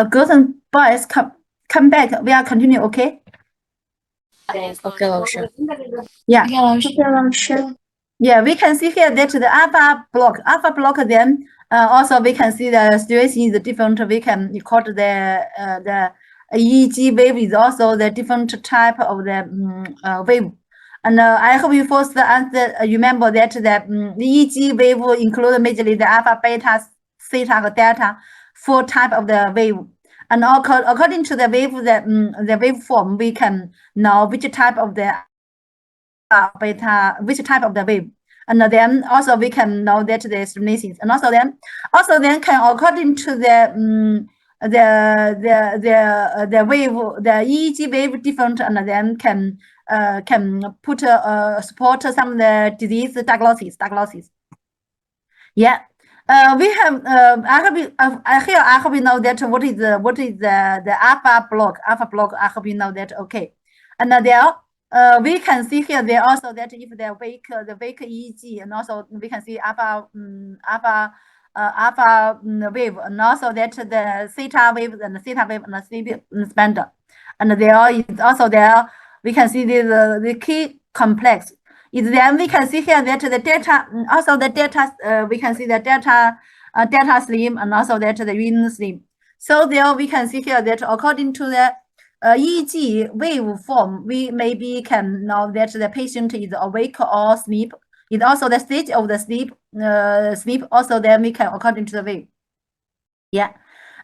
girls and boys come back. We are continue, okay?
OK，老师。
Yeah.
OK，老师。
OK，老师。
Yeah, we can see here that the alpha block, then also we can see the situation is different. We can record the EEG wave is also the different type of the wave. And I hope you first answer. Remember that the EEG wave include majorly the alpha, beta, theta, or delta, 4 type of the wave. And according to the wave, the waveform, we can know which type of the beta, which type of the wave, and then also we can know that the explanations, and also then can according to the wave, the EEG wave different, and then can put support some of the disease diagnosis. Yeah. We have I hope you know that what is the alpha block. I hope you know that, okay. And there we can see here there also that if the wake EEG, and also we can see alpha wave, and also that the theta wave and the sleep expander. And there is also there we can see the key complex. Then we can see here that the delta, also the delta, we can see the delta sleep, and also that the REM sleep. So there we can see here that according to the EEG waveform, we maybe can know that the patient is awake or sleep. It's also the stage of the sleep. Also then we can according to the wave. Yeah.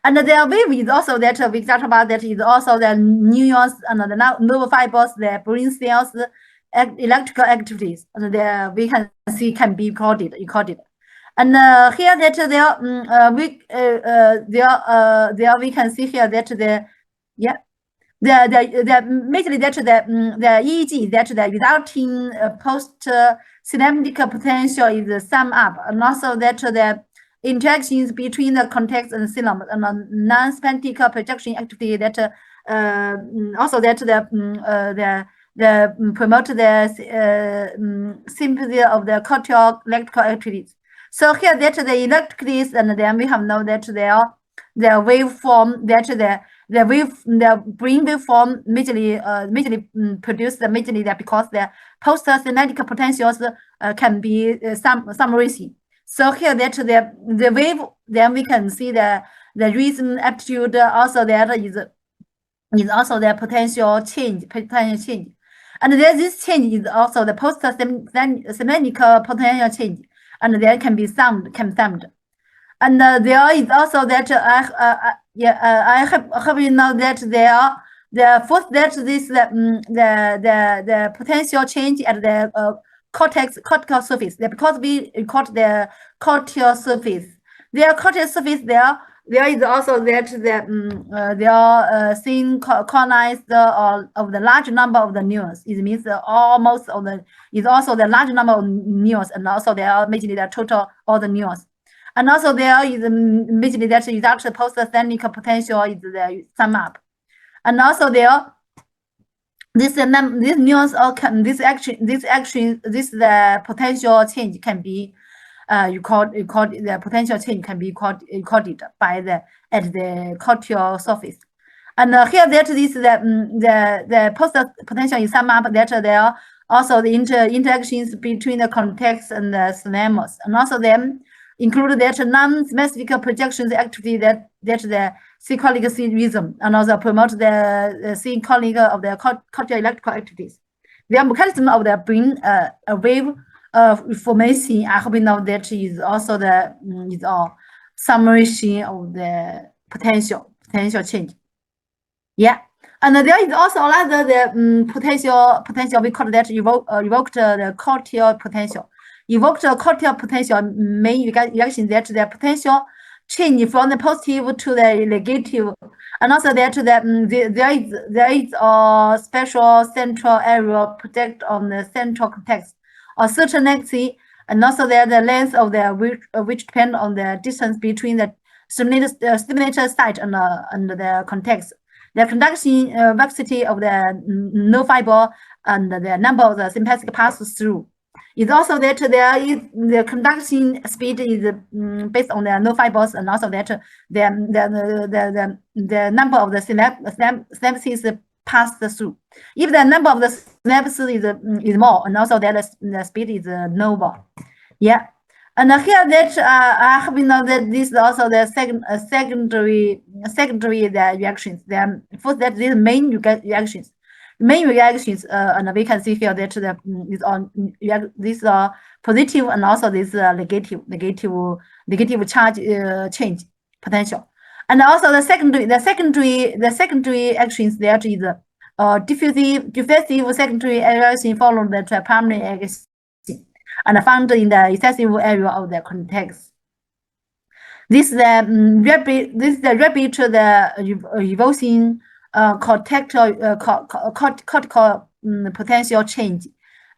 And the wave is also that we talked about, that is also the neurons and the nerve fibers, the brain cells, electrical activities, and there we can see can be recorded. And here that there we can see here that the majorly that the EEG, that the resulting post synaptic potential is sum up, and also that the interactions between the context and synapse and non-sympathetic projection activity, that also that the promote the sympathy of the cortical electrical activities. So here that the electricals, and then we have know that the waveform, that the brain waveform majorly produced majorly that because the post synaptic potentials can be summarizing. So here that the wave, then we can see the rhythm amplitude, also that is also the potential change. And then this change is also the post semantic potential change, and there can be summed. And there is also that I hope you know that the first that this the potential change at the cortical surface, because we record the cortical surface. There cortical surface there is also that there are synchronized of the large number of the neurons. It means almost of the is also the large number of neurons, and also there are majorly the total all the neurons. And also there is majorly that result post synaptic potential is the sum up. And also there this neurons all can the potential change can be record the potential change can be recorded by at the cortical surface. And here that is the post potential is sum up, that there are also the interactions between the context and the synapse, and also them include that non-specific projections activity that the cyclic rhythm, and also promote the cyclic of the cortical electrical activities. The mechanism of the brain wave formation, I hope you know that is also the is all summation of the potential change. Yeah. And there is also another the potential we call that evoked the cortical potential. Evoked cortical potential main reaction that the potential change from the positive to the negative, and also that there is a special central area project on the central context or certain axis, and also there the length of the which depend on the distance between the stimulator site and the context, the conduction velocity of the nerve fiber, and the number of the sympathetic passes through. It's also that there is the conduction speed is based on the nerve fibers, and also that the number of the synapses passed through. If the number of the synapses is more, and also that the speed is lower. Yeah. And here that I have know that this is also the secondary the reactions. Then first that these main reactions. Main reactions, and we can see here that the is on this positive and also this negative charge change potential, and also the secondary actions that is diffusive secondary reaction followed the primary action and found in the excessive area of the context. This is the rapid evolution cortical potential change.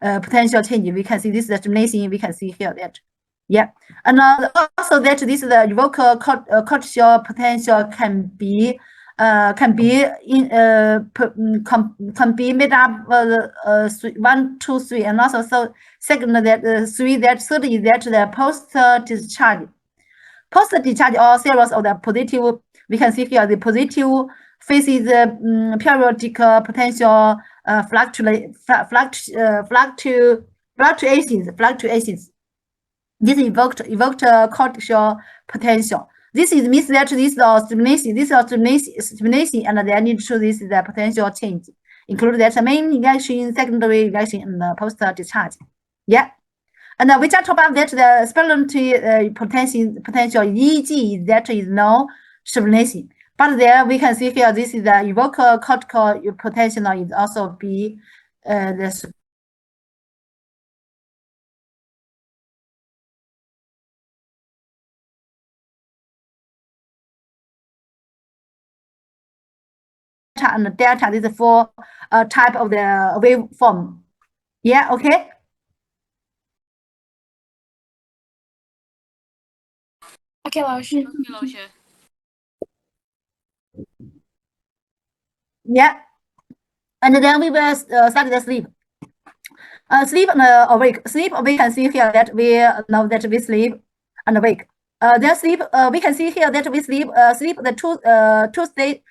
We can see this is the termination. We can see here that, yeah, and also that this is the vocal cortical potential can be made up 1, 2, 3, and also so second that third is that the post discharge or series of the positive. We can see here the positive faces the periodic potential fluctuations. This evoked cortical potential. This is means that this is stimulation, and then need to this is the potential change, include that main reaction, secondary reaction, and post discharge. Yeah. And we just talk about that the explanatory potential EEG that is no stimulation. But there we can see here this is the evoker cortical potential is also be the and delta. This is for type of the waveform. Yeah, okay.
OK，老师。
Yeah, and then we will study the sleep. Sleep and awake. Sleep, we can see here that we know that we sleep and awake. Then sleep, we can see here that we sleep. Sleep the two states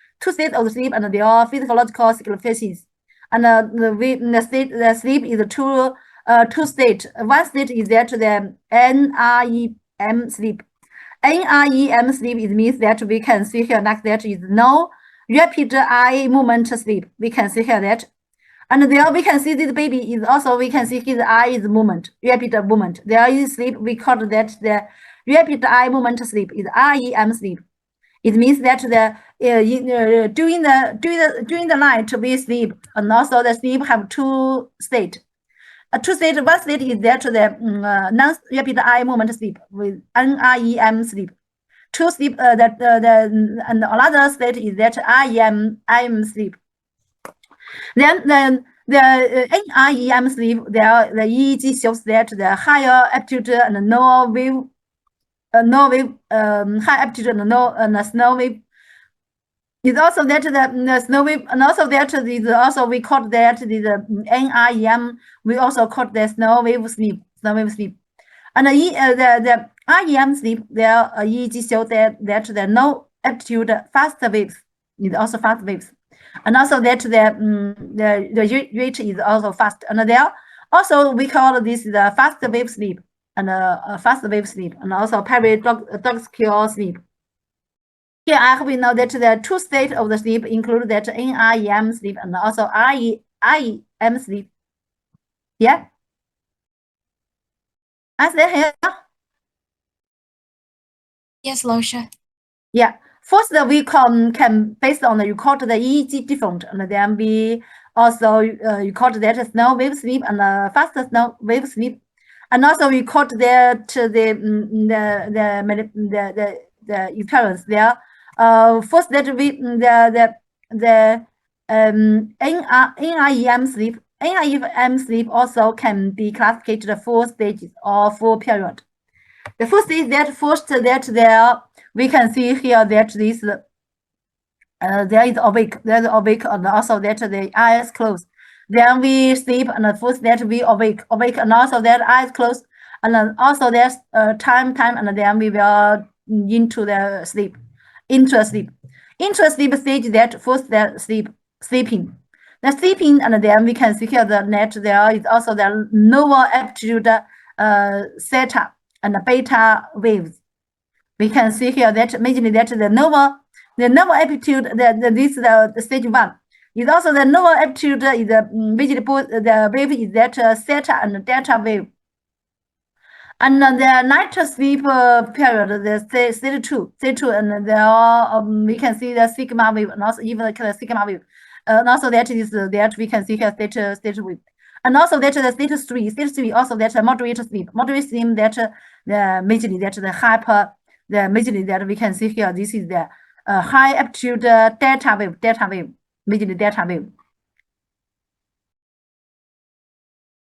of the sleep and their physiological significations. And the sleep is two state. One state is that the NREM sleep. NREM sleep it means that we can see here like that is no rapid eye movement sleep. We can see here that. And there we can see this baby is also, we can see his eye is movement, rapid movement. There is sleep, we call that the rapid eye movement sleep is REM sleep. It means that during the night we sleep, and also the sleep have two states. One state is that the non-rapid eye movement sleep with NREM sleep. Two sleep and another state is that REM sleep. Then the NREM sleep, the EEG shows that the higher amplitude and lower wave, high amplitude and slow wave. It's also that the slow wave, and also that is also we call that the NREM. We also call the slow wave sleep. And the REM sleep, the EEG shows that the low amplitude fast waves is also fast waves. And also that the rate is also fast. And there also we call this the fast wave sleep and and also paradoxical sleep. Here I hope we know that the two states of the sleep include that NREM sleep and also REM sleep. Yeah. Answer here.
Yes，老师。
Yeah. First, we can based on the record the EEG different, and then we also record that slow wave sleep and fast slow wave sleep, and also record that the experience there. First, that we the NREM sleep. NREM sleep also can be classified to the 4 stages or 4 periods. The first is that there we can see here that this there is awake, and also that the eyes closed. then we sleep, and first that we awake, and also that eyes closed, and then also there's time, and then we will into the sleep, into a sleep stage. That first that sleeping. The sleeping, and then we can see here the net. There is also the lower amplitude theta and beta waves. We can see here that majorly that the lower amplitude, this is the stage 1. Is also the lower amplitude is the the wave is that theta and delta wave. And the night sleep period, the C2, and there are we can see the sigma wave, and also even the sigma wave. And also that is that we can see here state wave. And also that the stage 3 also that moderate sleep that the majorly that the hyper, the majorly that we can see here, this is the high amplitude delta wave, majorly delta wave.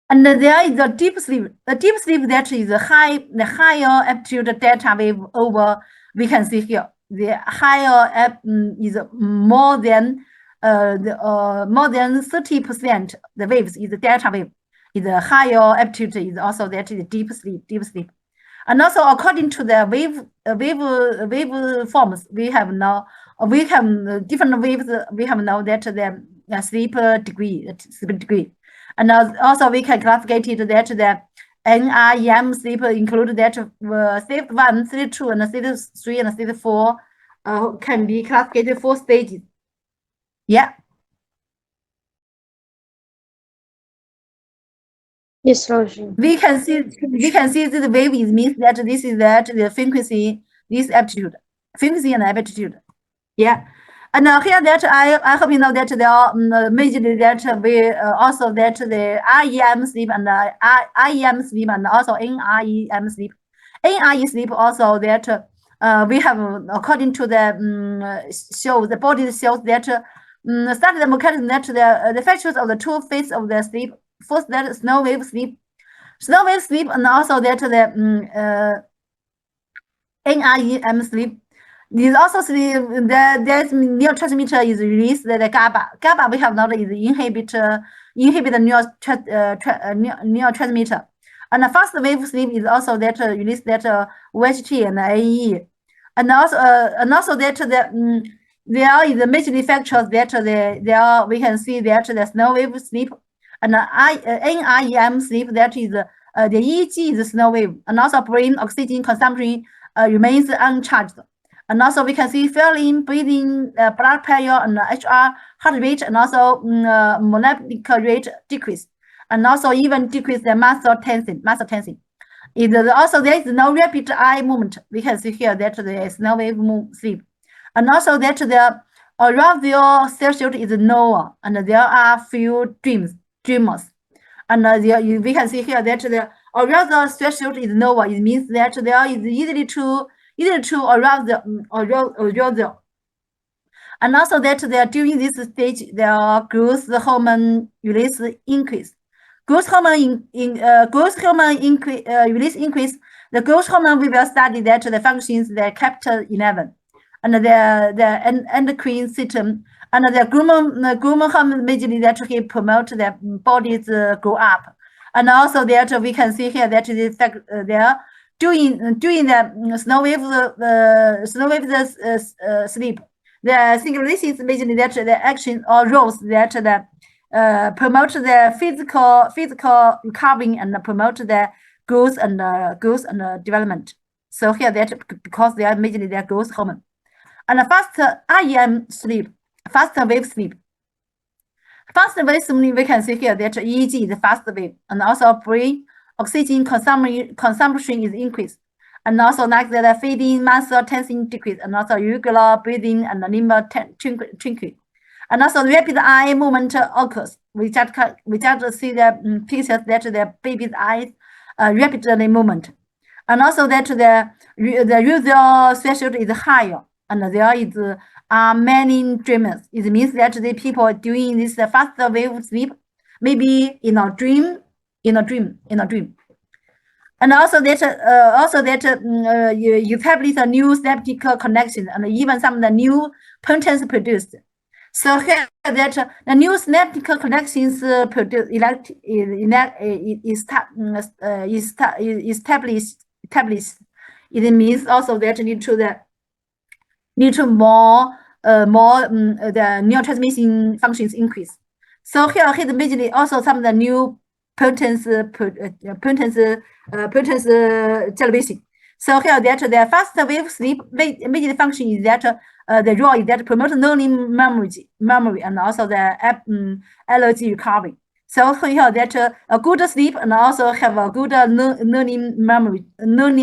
And there is a deep sleep. The deep sleep that is the higher amplitude delta wave over. We can see here the higher is more than more than 30%. The waves is the delta wave. Is a higher amplitude is also that is deep sleep. And also according to the wave forms, we have now different waves. We have now that the sleep degree. And also we can classify it that the NREM sleep include that stage 1, stage 2, and stage 3, and stage 4 can be classified 4 stages. Yeah.
Yes, Laoshi.
We can see this wave is means that this is that the frequency, this amplitude, frequency and amplitude. Yeah. And here that I hope you know that there are majorly that we also that the REM sleep and IEM sleep and also NREM sleep. NRE sleep also that we have according to the show the body shows that started the mechanism that the features of the 2 phases of the sleep. First that slow wave sleep, and also that the NREM sleep. This also sleep, there's neurotransmitter is released, the GABA. GABA we have now is inhibit neurotransmitter. And the fast wave sleep is also that release that VHT and AE. And also that there is the major factors that there we can see that the slow wave sleep and NREM sleep, that is the EEG is slow wave, and also brain oxygen consumption remains uncharged. And also we can see feeling, breathing, blood pressure, and HR, heart rate, and also molecular rate decrease, and also even decrease the muscle tension. Also there is no rapid eye movement. We can see here that there is no wave sleep, and also that the arousal threshold is lower, and there are few dreamers. And we can see here that the arousal threshold is lower. It means that there is easily to arouse the. And also that during this stage, the growth hormone release increase. Growth hormone release increase. The growth hormone we will study that the functions the chapter 11, and the endocrine system, and the growth hormone majorly that he promote the body's grow up. And also that we can see here that the fact there during the slow wave sleep, the synchronicities majorly that the action or roles that the promote the physical recovery and promote the growth and development. So here that because they are majorly their growth hormone. And the faster REM sleep, faster wave sleep. Faster wave sleep, we can see here that EEG is faster wave, and also brain oxygen consumption is increased, and also like the feeding, muscle tension decrease, and also regular breathing and limber twinkling, and also rapid eye movement occurs. We just see the pictures that the baby's eyes rapidly movement, and also that the usual threshold is higher, and there is many dreamers. It means that the people doing this faster wave sleep, maybe in a dream. And also that you establish a new synaptic connection, and even some of the new patterns produced. So here that the new synaptic connections produce established. It means also that need to more the neurotransmission functions increase. So here his immediately also some of the new potence television. So here that the fast wave sleep immediate function is that the role is that promote learning memory and also the allergy recovery. So here that a good sleep and also have a good learning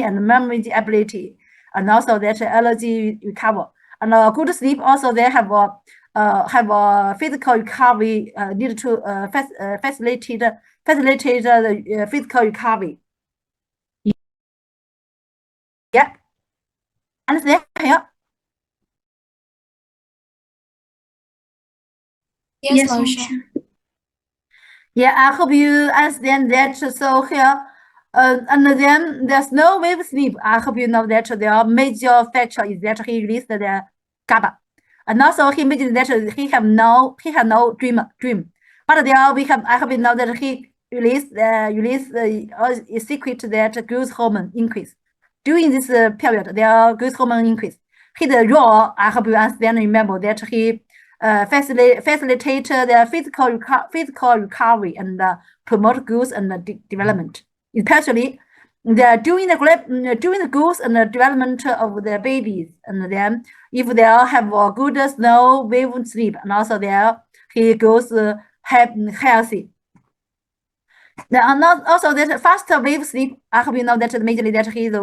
and memory ability, and also that allergy recover. And good sleep also they have a physical recovery need to facilitate the physical recovery. Yeah. Understand here?
Yes,
Yes,
Lausha.
Lausha.
Yeah, I hope you understand that. So here, and then there's no wave sleep. I hope you know that their major factor is that he released the GABA, and also he mentioned that he had no dream. But there we have I hope you know that he released secret that growth hormone increase during this period. Their growth hormone increase. His role, I hope you understand and remember that he facilitate the physical recovery and promote growth and development, especially during the growth and the development of the babies. And then if they have a good slow wave sleep, and also he grows healthy. Also that faster wave sleep, I hope you know that majorly that he is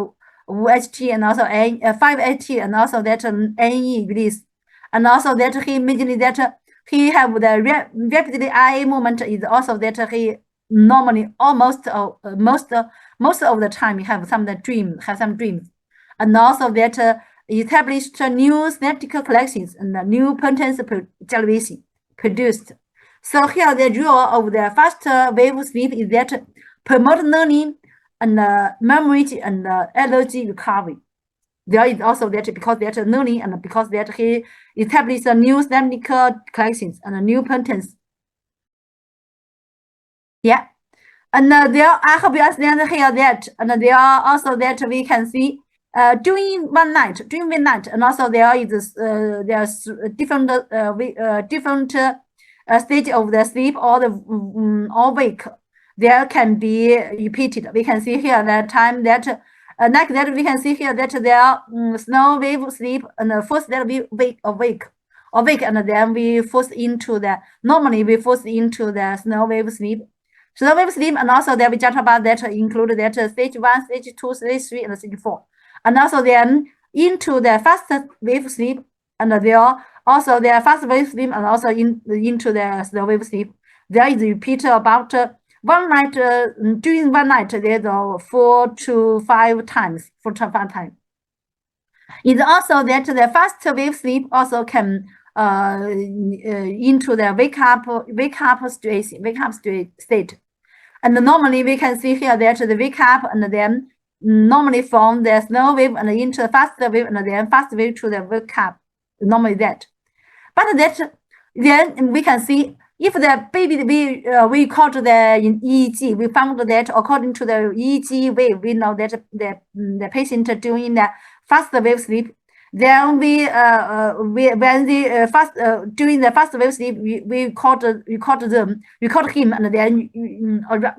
UHT and also 5HT and also that NE release. And also that he immediately that he have the rapidly IA movement is also that he normally almost most of the time have some dreams, and also that established new synaptic collections and new potence generation produced. So here the role of the fast wave sleep is that promote learning and memory and allergy recovery. There is also that because that learning and because that he established a new synaptic collections and a new potence. Yeah. And there I hope you understand here that, and there are also that we can see during one night, and also there is there's different stage of the sleep or the or wake. There can be repeated. We can see here that time that like that we can see here that there slow wave sleep and first that we awake, and then we force into the normally we force into the slow wave sleep. Slow wave sleep, and also there we just about that include that stage 1, stage 2, stage 3, and stage 4. And also then into the fast wave sleep, and there also the fast wave sleep, and also into the slow wave sleep. There is repeat about one night during one night there's 4 to 5 times. It's also that the fast wave sleep also can into the wake up state. And normally we can see here that the wake up and then normally from the slow wave and into the fast wave and then fast wave to the wake up. Normally that. But that then we can see if the baby we caught the in EEG, we found that according to the EEG wave, we know that the patient doing the fast wave sleep. Then we when the fast during the fast wave sleep, we called him, and then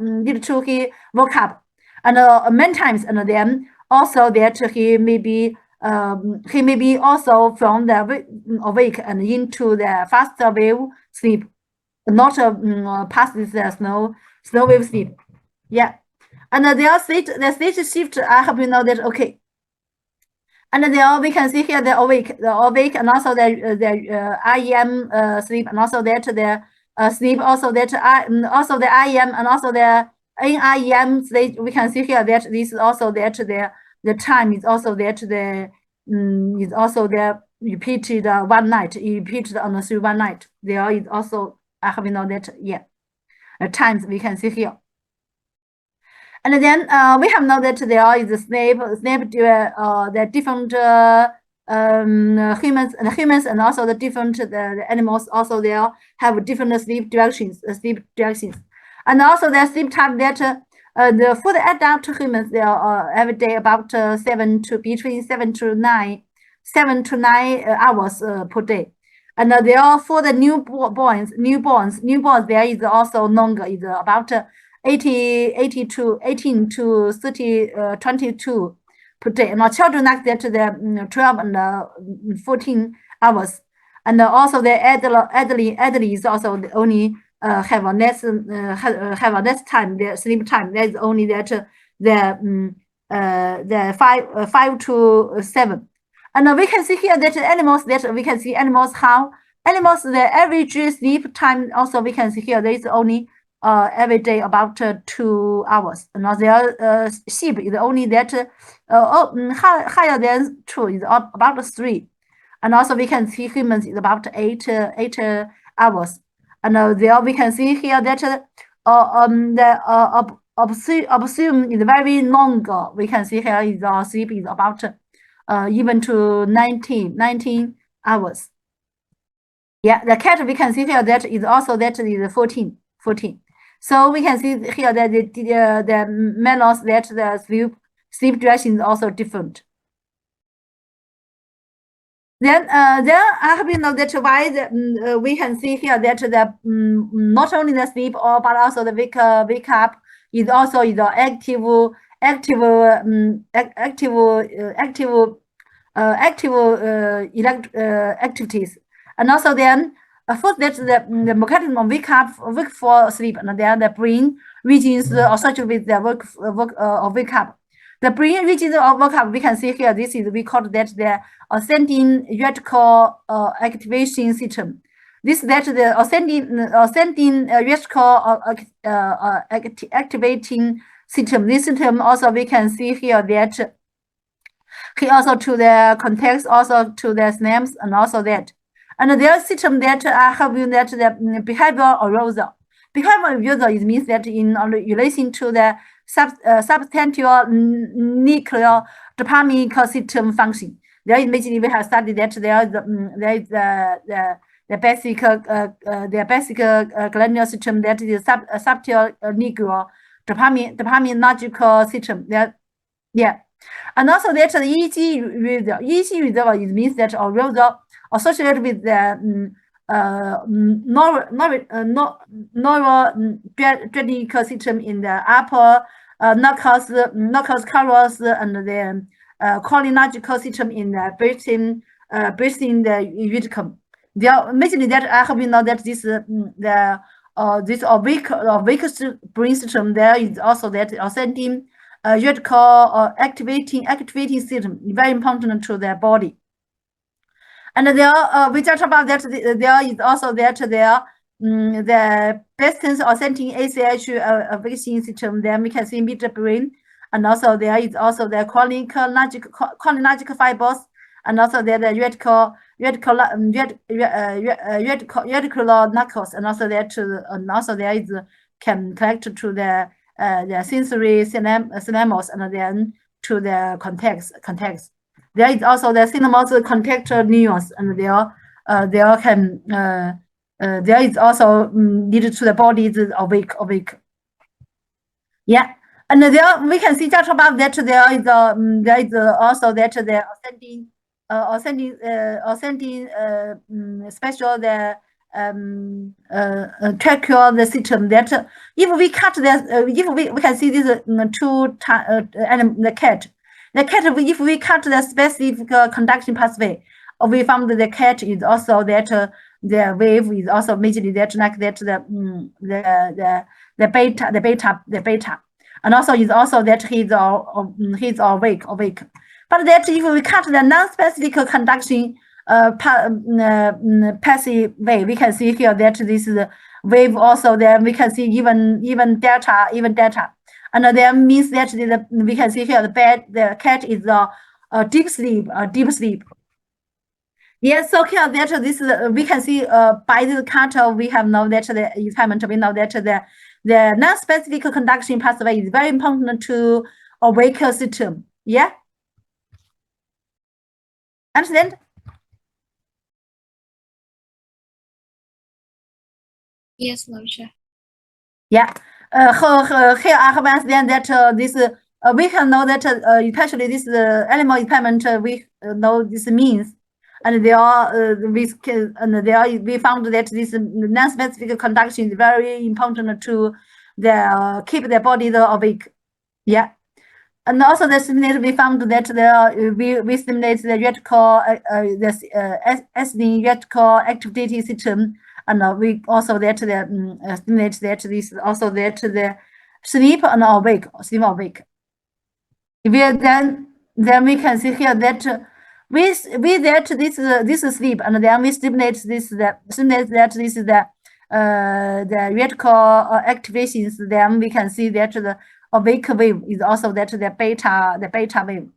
need to he woke up, and many times, and then also that he may be also from the awake and into the fast wave sleep, not past this slow wave sleep. Yeah, and the stage shift. I hope you know that. Okay. And then we can see here the awake, and also the IEM sleep, and also that the sleep, also that also the IEM, and also the NIEM stage. We can see here that this is also that the time is also that the is also the repeated one night, repeated on the 3 one night. There is also I have you know that times we can see here. And then we have know that there is the the different humans and also the different the animals also they have different sleep directions, and also their sleep time that for the adult humans they are every day about between 7 to 9 hours per day, and they are for the newborns there is also longer, is about 18 to 30 22 per day. Now children like that the 12 and 14 hours, and also the elderly is also only have a less time their sleep time. That's only that the 5 to 7. And we can see here that animals how animals the average sleep time also we can see here there is only every day about 2 hours. Now their sheep is only that higher than 2 is about 3, and also we can see humans is about 8 hours. And there we can see here that the observe is very longer. We can see here is sleep is about even to 19 hours. Yeah, the cat we can see here that is also that is 14. So we can see here that the mammals that the sleep duration is also different. Then I have that why we can see here that the not only the sleep but also the wake up is also is active activities, and also then first that's the mechanism of wake for sleep, and then the brain regions associated with the work of wake up. The brain regions of wake up we can see here. This is we call that the ascending reticular activation system. This that the ascending reticular activating system. This system also we can see here that here also to the context, also to the names, and also that. And their system that have you that the behavioral arousal. Behavioral arousal it means that in relation to the substantial nuclear dopamine system function. There immediately we have studied that there is the basic glandular system that is subtle nuclear dopaminergic system. That yeah. And also that the EEG reservoir, it means that arousal associated with the neurogenetic system in the upper nucleus calus and the cholinergic system in the breathing the uticum. There basically that I hope you know that this this awake brain system there is also that ascending reticular activating system, very important to their body. And there we talked about that there is also that there the distance ascending ACH vaccine system. Then we can see mid brain, and also there is also the cholinergic fibers, and also there the reticular knuckles, and also there is can connect to the sensory synapse, and then to the context. There is also the synapse contact neurons, and there can there is also needed to the body is awake. Yeah, and there we can see just above that there is also that the ascending special the tracheal the system that if we cut the if we can see this the cat if we cut the specific conduction pathway, we found that the cat is also that the wave is also majorly that like that the beta, and also is also that he's awake. But that if we cut the non-specific conduction passive wave, we can see here that this is wave also. Then we can see even delta. And then means that we can see here the cat is deep sleep. Yes, so here that this we can see by this cut we have know that the experiment we know that the non-specific conduction pathway is very important to awake system. Yeah. Understand?
Yes, Lausha.
Yeah. Here I have understand that this we can know that especially this animal experiment we know this means, and they are we found that this non-specific conduction is very important to keep their body awake. Yeah. And also the stimulate we found that we stimulate the reticular reticular activity system, and we also that stimulate that this also that the sleep and awake, sleep awake. If we then we can see here that we that this sleep, and then we stimulate stimulate that this is the reticular activations. Then we can see that the awake wave is also that the beta wave.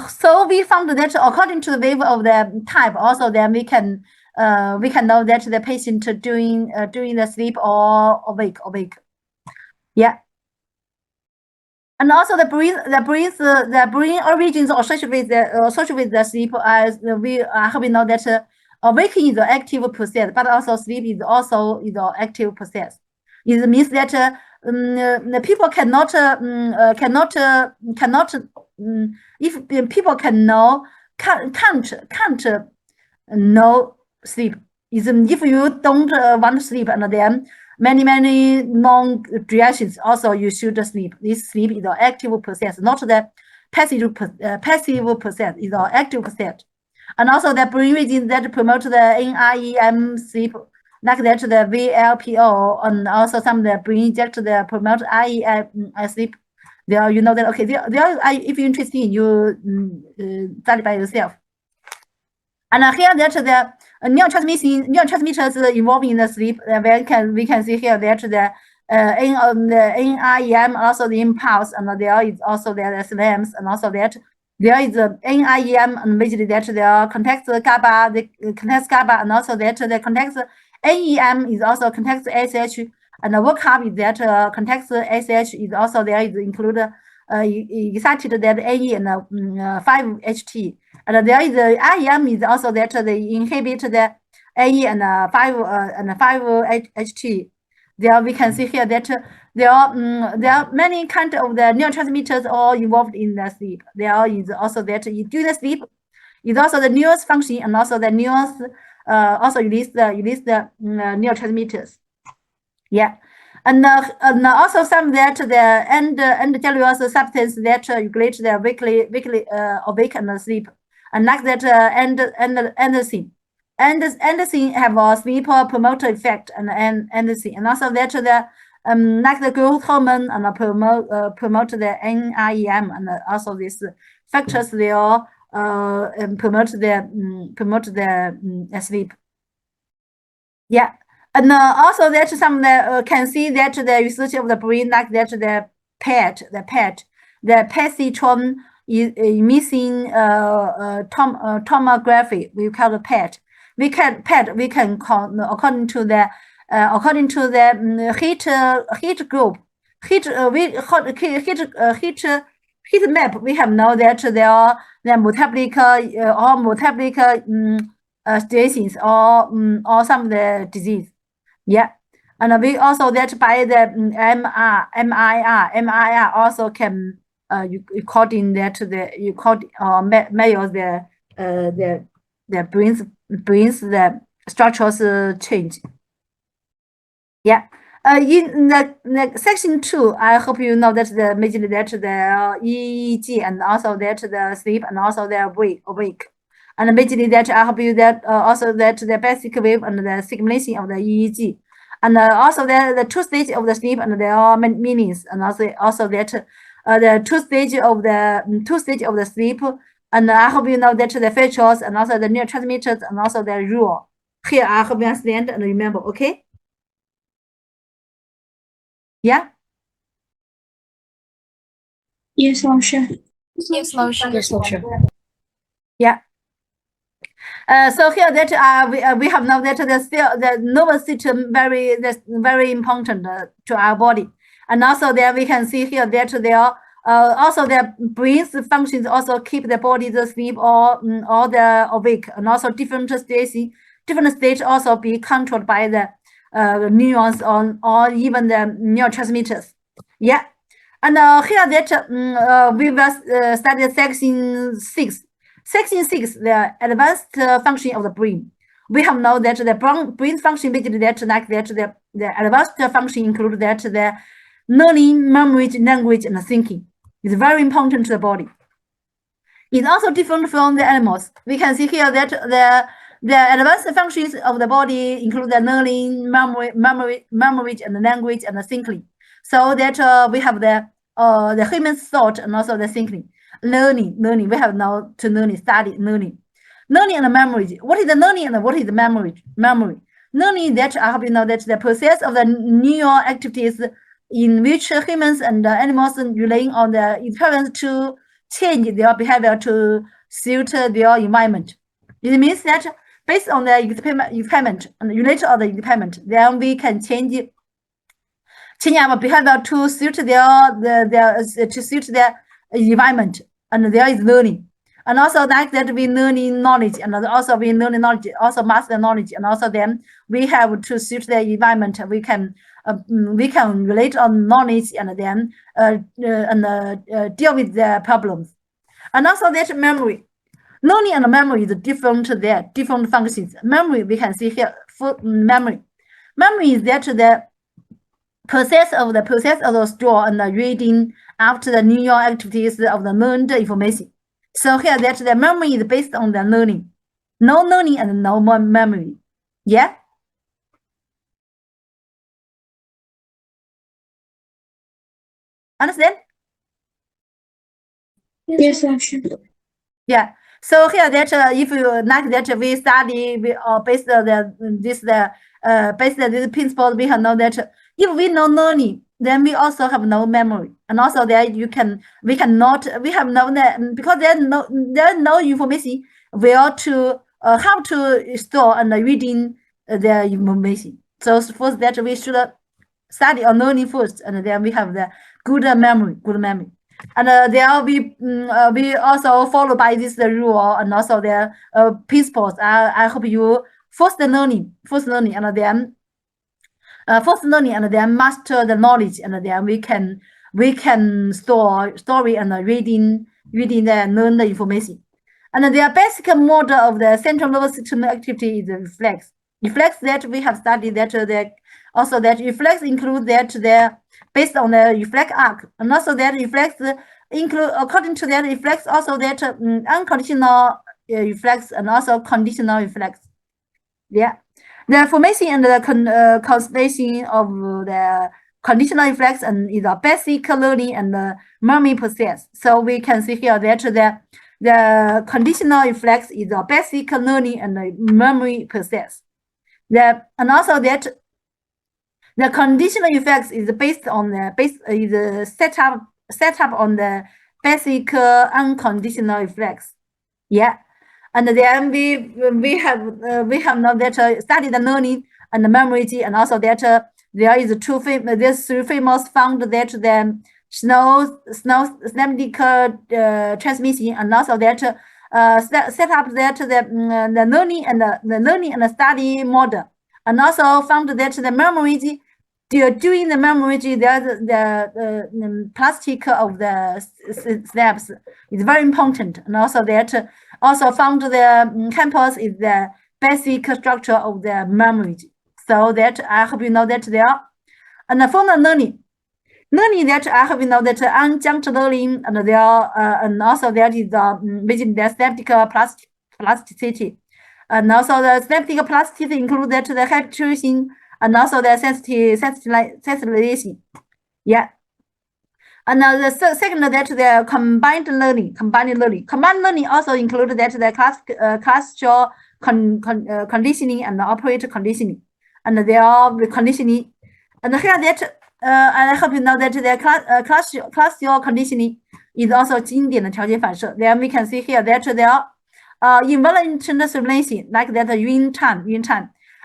So we found that according to the wave of the type, also then we can know that the patient during the sleep or awake. Yeah. And also the brain origins associated with the sleep, as we know that waking is an active process, but also sleep is also an active process. It means that the people cannot if people can't know sleep. If you don't want to sleep, and then many long durations, also you should sleep. This sleep is an active process, not the passive process. Is an active process. And also the brain regions that promote the NREM sleep, like that the VLPO, and also some of the brain inject the promote REM sleep. There, you know that, okay, there if you're interested, you study by yourself. And here that the neurotransmitters involved in the sleep, we can see here that the NREM, also the impulse, and there is also the SLMs, and also that there is the NREM, and basically that the context GABA, and also that the context NEM is also context SH, and the workup is that context SH is also there is include excited that AE and 5-HT. And there is the IEM is also that they inhibit the AE and 5-HT. There we can see here that there are many kind of the neurotransmitters all involved in the sleep. There is also that during the sleep is also the neurons function, and also the neurons also release the neurotransmitters. Yeah. And also some that the endogenous substance that regulate the weekly awake and sleep, and like that endorphin. Endorphin have a sleep promoter effect, and endorphin, and also that the like the growth hormone and promote the NREM, and also these factors they all promote the sleep. Yeah. And also that some can see that the research of the brain, like that the positron emission tomography, we call the PET. We can call according to the heat group, heat map. We have know that there are the multiple situations or some of the disease. Yeah. And we also that by the MIR also can according that the measure the brains the structures change. Yeah. In the section 2, I hope you know that the majorly that the EEG, and also that the sleep, and also the awake. And basically that I hope you that also that the basic wave and the simulation of the EEG, and also the two stages of the sleep, and there are many meanings, and also that the two stage of the sleep, and I hope you know that the features, and also the neurotransmitters, and also the rule. Here I hope you understand and remember. Okay. Yeah.
Yes, Lausha.
Yes, Lausha.
Yes, Lausha.
Yeah. So here that we have now that the nervous system very important to our body, and also there we can see here that there Also their brain's functions also keep the body the sleep or the awake, and also different stage also be controlled by the neurons or even the neurotransmitters. Yeah. And here that we will study section 6. Section 6, the advanced function of the brain. We have know that the brain function basically that like that the advanced function include that the learning, memory, language, and thinking. It's very important to the body. It's also different from the animals. We can see here that the advanced functions of the body include the learning, memory, and language, and thinking. So that we have the human thought and also the thinking. Learning. We have now to study learning. Learning and memory. What is the learning and what is the memory? Learning that I hope you know that the process of the neural activities in which humans and animals relying on the experience to change their behavior to suit their environment. It means that based on the experiment and related on the experiment, then we can change our behavior to suit their environment, and there is learning. And also like that we learning knowledge, and also we learning knowledge, also master knowledge, and also then we have to suit the environment. We can relate on knowledge and then deal with the problems. And also that memory. Learning and memory is different functions. Memory, we can see here for memory. Memory is that the process of the store and the reading after the neural activities of the learned information. So here that the memory is based on the learning. No learning and no more memory. Yeah? Understand?
Yes, Lausha.
Yeah. So here that if you like that we study based this principle, we have know that if we know learning, then we also have no memory, and also that we have known that because there's no information where to how to store and reading the information. So first that we should study on learning first, and then we have the good memory. And there we also follow by this rule and also the principles. I hope you first learning, and then master the knowledge, and then we can store story and reading and learn the information. And the basic model of the central nervous system activity is the reflex. Reflex that we have studied that also that reflex include that the based on the reflex arc, and also that reflex include according to that reflex also that unconditional reflex and also conditional reflex. Yeah, the formation and the constellation of the conditional reflex and is a basic learning and memory process. So we can see here that the conditional reflex is a basic learning and memory process. And also that the conditional effects is based on the set up on the basic unconditional reflex. Yeah, and then we have now that studied the learning and the memory, and also that there is there's three famous found that the synaptic transmission, and also that set up that the learning and the study model, and also found that the memory during the memory the plastic of the snaps is very important, and also that also found the campus is the basic structure of the memory. So that I hope you know that there. And for the learning that I hope you know that unjunced learning, and there and also that is within the synaptic plasticity, and also the synaptic plasticity include that the habituation and also the sensitization. Yeah. And the second that the combined learning also include that the classical conditioning and the operator conditioning, and they are the conditioning. And here that I hope you know that the classical conditioning is also 经典的条件反射. Then we can see here that there are involuntary simulation like that Yun Chan,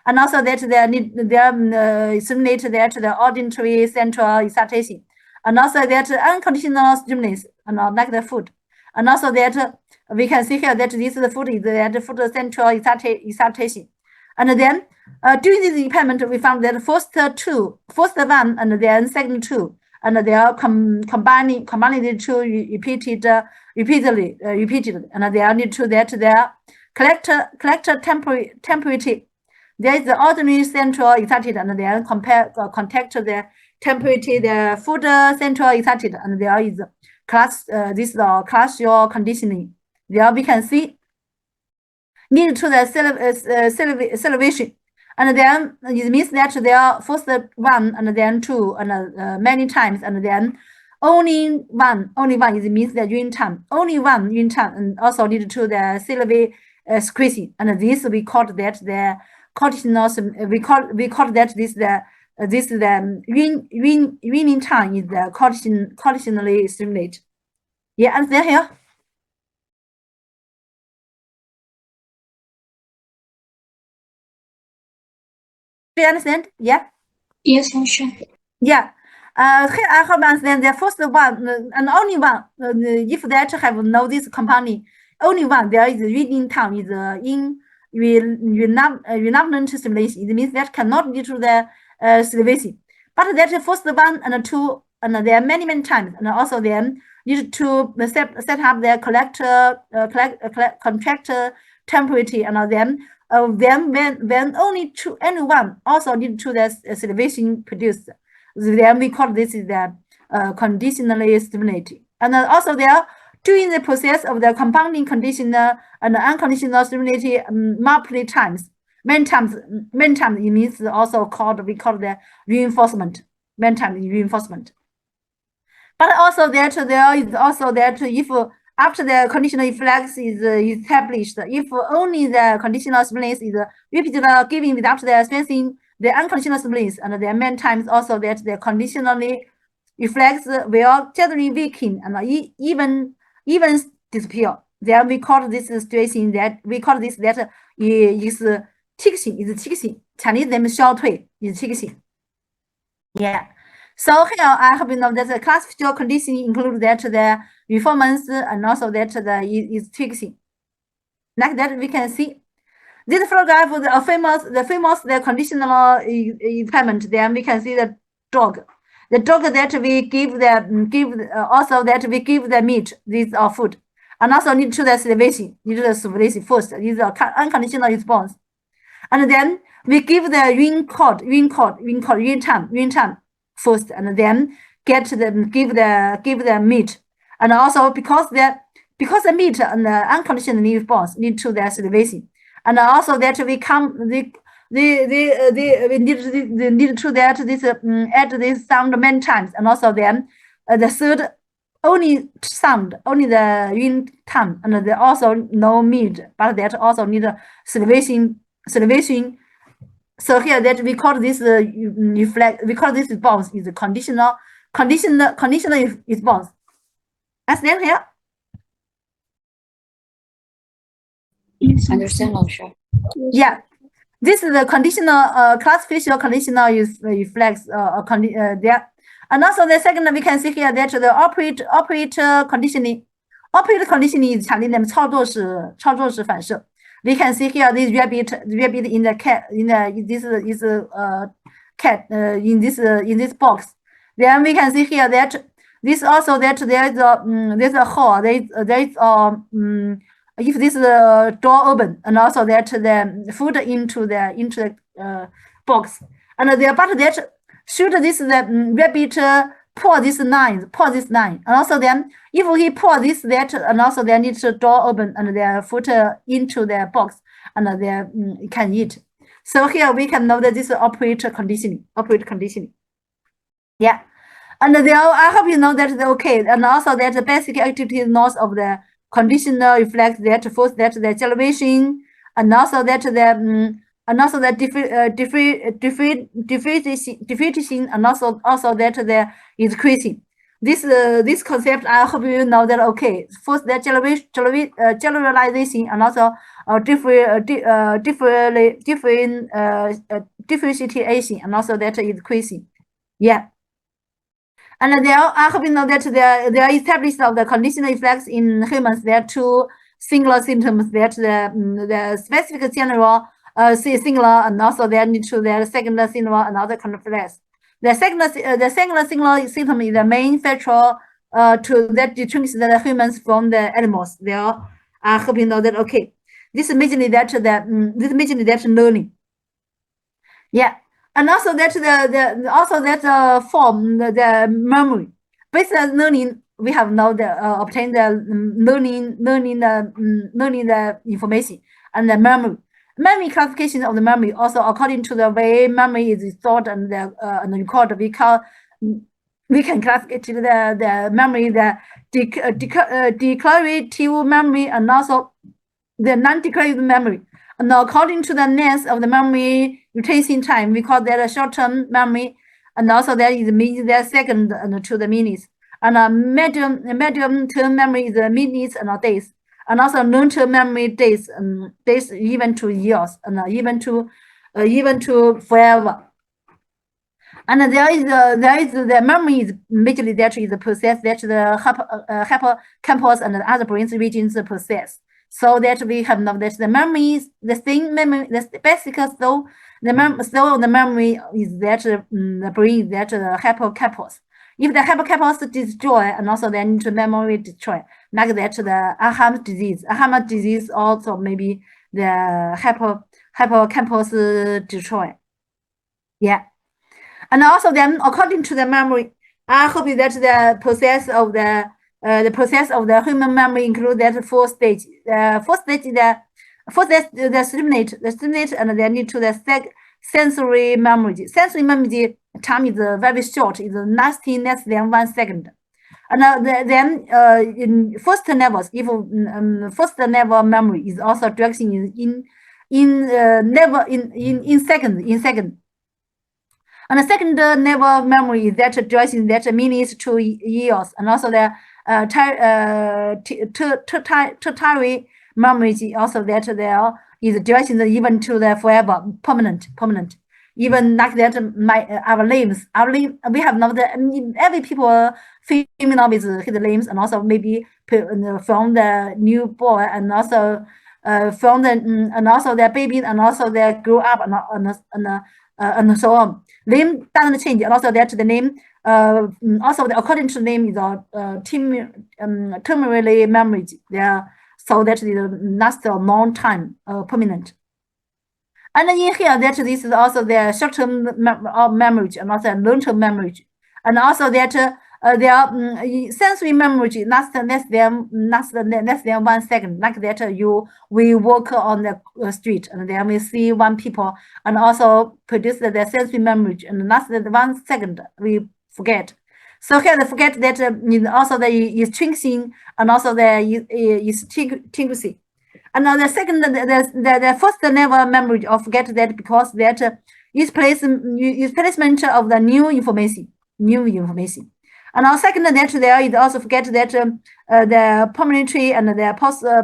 and also that they simulate that the auditory central excitation. and also that unconditional stimulus, and like the food, and also that we can see here that this food is that food central excitation, and then during this experiment we found that first one, and then second two, and they are combining the two repeatedly, and they are need to that their collector temperature. There is the ordinary central excited, and then contact the temperature, the food central excited, and there is class this classical conditioning. There we can see need to the salivation, and then it means that there are first one, and then two, and many times, and then only one. It means the urine time, only one urine time, and also need to the salivary secretion, and this we call that the cortisol. We call that this the urine time is the cortisolally stimulate. Yeah, understand here? Do you understand? Yeah.
Yes, 老师。
Yeah. Here I hope understand the first one and only one. If that have no this company, only one there is reading time is in reluctant stimulation. It means that cannot lead to the salivation. But that first one and two, and there are many times, and also then need to set up the contractor temperature, and then when only one also need to the salivation produced. Then we call this is the conditionally stimulating. And also there during the process of the compounding conditional and unconditional stimulating multiple times, many times it means also we call the reinforcement. Many times reinforcement. But also that there is also that if after the conditional effects is established, if only the conditional stimulus is repeatedly given without the strengthening the unconditional stimulus, and there are many times also that the conditionally reflex will generally weaken and even disappear. Then we call this situation that is tickling. Chinese name 消退 is tickling. Yeah. So here I have know that the classical conditioning include that the reformance and also that the is fixing. Like that we can see this photograph the famous the conditional experiment. Then we can see the dog that we give also that we give the meat, this food, and also need to the salivation, first. This is unconditional response, and then we give the urine time first, and then give the meat, and also because the meat and the unconditional response need to the salivation, and also that we need to that this add this sound many times, and also then the third only sound, only the urine time, and there also no meat, but that also need salivation. So here that we call this we call this response is a conditional response. Understand here?
Yes, 老师。
Understand, 老师。
Yeah. This is the conditional classical conditional reflex there. And also the second we can see here that the operator conditioning. Operator conditioning is Chinese name 操作式反射. We can see here this rabbit in the cat this is cat in this box. Then we can see here that this also that there's a hole. There is if this door open, and also that the food into the box, and but that should this the rabbit pour this line, and also then if he pour this that, and also then needs the door open and the food into the box, and they can eat. So here we can know that this is operator conditioning. Yeah, and there I hope you know that okay, and also that the basic activity notes of the conditional reflects that first that the elevation, and also that the diffusion, and also that the is increasing. This concept I hope you know that okay. First the generalization, and also differentiation, and also that is increasing. Yeah. And there, I hope you know that there are established of the conditional effects in humans. There are two singular symptoms. That the specific general singular, and also there need to the second singular, another complex. The second singular symptom is the main factor to that distinguish the humans from the animals. There, I hope you know that. Okay, this is majorly that learning. Yeah, and also that form the memory based on learning. We have now the obtained the learning the information and the memory classification of the memory also according to the way memory is stored and recorded. We can classify the memory, the declarative memory, and also the non-declarative memory. And according to the length of the memory retention time, we call that a short-term memory, and also there is the second to the minutes. And medium-term memory is the minutes and days, and also long-term memory days even to years, and even to forever. And there is the memory is majorly that is the process that the hippocampus and the other brain regions process. So that we have now that the memory is the same memory, the basic soul. The memory is that the brain that the hippocampus. If the hippocampus destroy, and also then the memory destroy, like that the Alzheimer's disease. Alzheimer's disease also maybe the hippocampus destroy. Yeah. And also then, according to the memory, I hope that the process of the human memory include that four stage. Fourth stage the stimulate, and then need to the sensory memory. Sensory memory time is very short, is lasting less than 1 second. And then in first levels, if first level memory is also direction in second. And the second level memory is that addressing that minutes to years, and also the tertiary memory also that there is addressing even to the forever permanent. Even like that, our limbs, we have now every people familiar with his limbs, and also maybe from the new boy, and also from the and also their baby, and also they grow up, and so on. Name doesn't change, and also that the name also according to the name is temporary memory there, so that it lasts a long time, permanent. And in here that this is also the short-term memory, and also long-term memory, and also that their sensory memory lasts less than 1 second. Like that, we walk on the street, and then we see one people, and also produce the sensory memory, and lasts 1 second. We forget. So here the forget that also the is twinkling, and also the is tingling. And the second, the first level memory of forget that because that is placement of the new information. And our second that there is also forget that the permanentary and the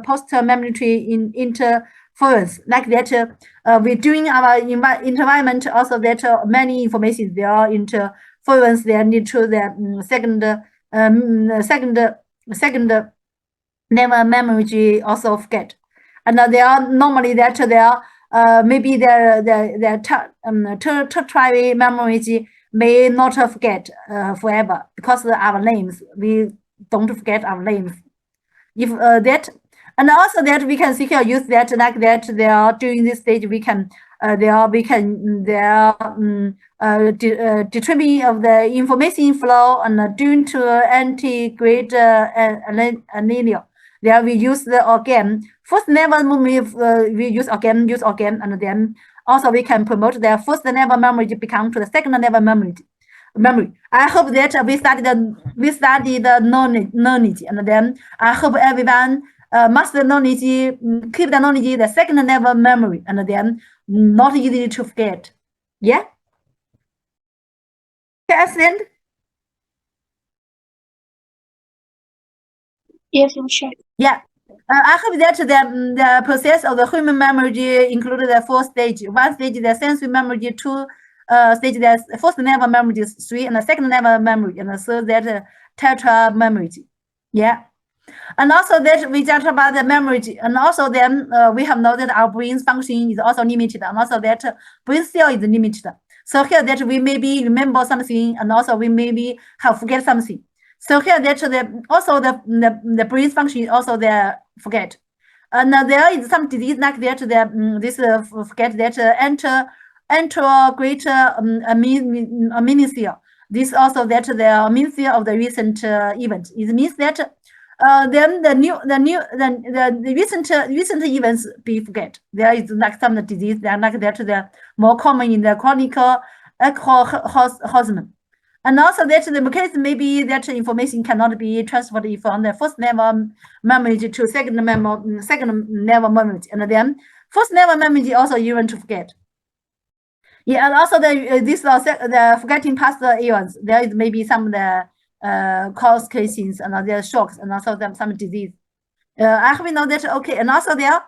post memory in interference, like that we doing our environment also that many information there are interference there need to the second level memory also forget. And there are normally that there maybe the tertiary memory may not forget forever because of our names. We don't forget our names. If that, and also that we can see here use that like that there during this stage we can determining of the information flow and due to anti-grade linear. There we use the organ. First level memory we use organ, and then also we can promote the first level memory to become to the second level memory. I hope that we study the knowledge, and then I hope everyone master knowledge, keep the knowledge, the second level memory, and then not easy to forget. Yeah. Excellent.
Yes, sure.
Yeah. I hope that the process of the human memory included the 4 stages. 1 stage, the sensory memory, 2 stage that first level memory is 3 and the second level memory and the third that tetra memory. Yeah. And also that we just about the memory, and also then we have known that our brain's function is also limited, and also that brain cell is limited. So here that we maybe remember something, and also we maybe have forget something. So here that the brain's function is also there forget. And there is some disease like that this forget that greater amnesia. This also that the amnesia of the recent event. It means that then the recent events be forget. There is like some disease that like that the more common in the chronic alcoholism. And also that the mechanism maybe that information cannot be transferred from the first level memory to second level memory, and then first level memory also even to forget. Yeah, and also the forgetting past events. There is maybe some of the cause cases and there are shocks and also some disease. I have know that okay, and also the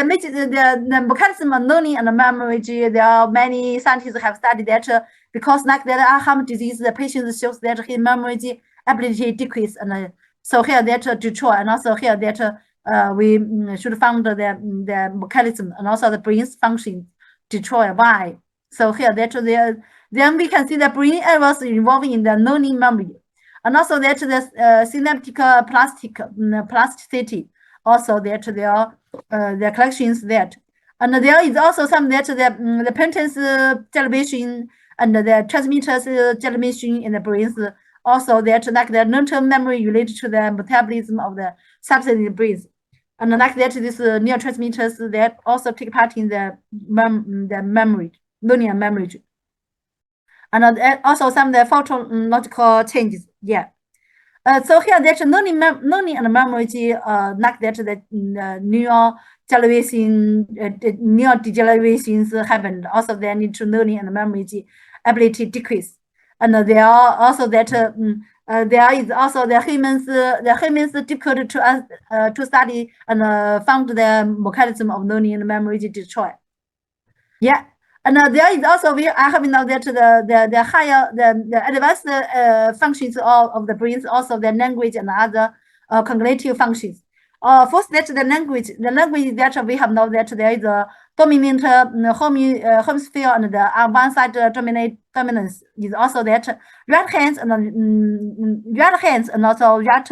mechanism of learning and memory. There are many scientists have studied that because like that Alzheimer's disease, the patient shows that his memory ability decrease, and so here that Detroit, and also here that we should find the mechanism and also the brain's function Detroit why. So here that then we can see the brain errors involving in the learning memory. And also that the synaptic plasticity, also that there are the collections that, and there is also some that the potence television and the transmitters television in the brains, also that like the long-term memory related to the metabolism of the substance in the brains, and like that this neurotransmitters that also take part in the memory, learning and memory. And also some of the phonological changes. Yeah. So here that learning and memory, like that the neurodegenerations happened. Also they need to learning and memory ability decrease. And there are also that there is also the humans difficult to study and found the mechanism of learning and memory destroy. Yeah. And there is also I have know that the higher the advanced functions of the brains, also the language and other cognitive functions. First that the language that we have know that there is a dominant hemisphere and the one side dominance is also that right hands and also right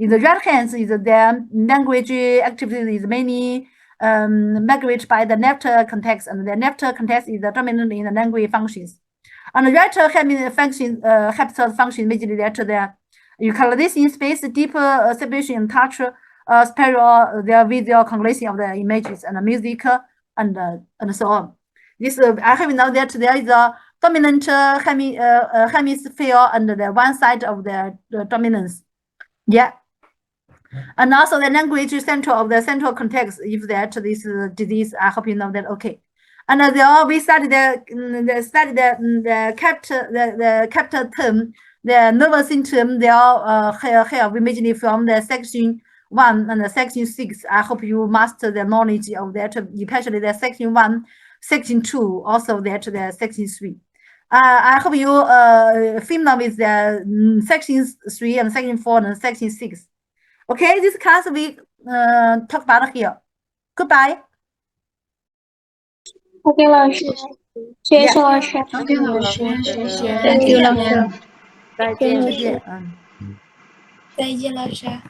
in the right hands is the language activity is mainly migrate by the left context, and the left context is the dominant in the language functions. And the right function haptic function majorly that the utilization space, deeper separation and touch, spiral, the visual congregation of the images and the music and so on. This I have know that there is a dominant hemisphere and the one side of the dominance. Yeah. And also the language central of the central context, if that this disease, I hope you know that okay. And we study the capture term, the nervous system. They are here we imagining from the section 1 and the section 6. I hope you master the knowledge of that, especially the section 1, section 2, also that the section 3. I hope you familiar with the sections 3 and section 4 and section 6. Okay, this class we talk about here. Goodbye.
OK 老师，谢谢老师。
OK 老师，谢谢。
Thank you 老师。
再见。
再见。
再见，老师。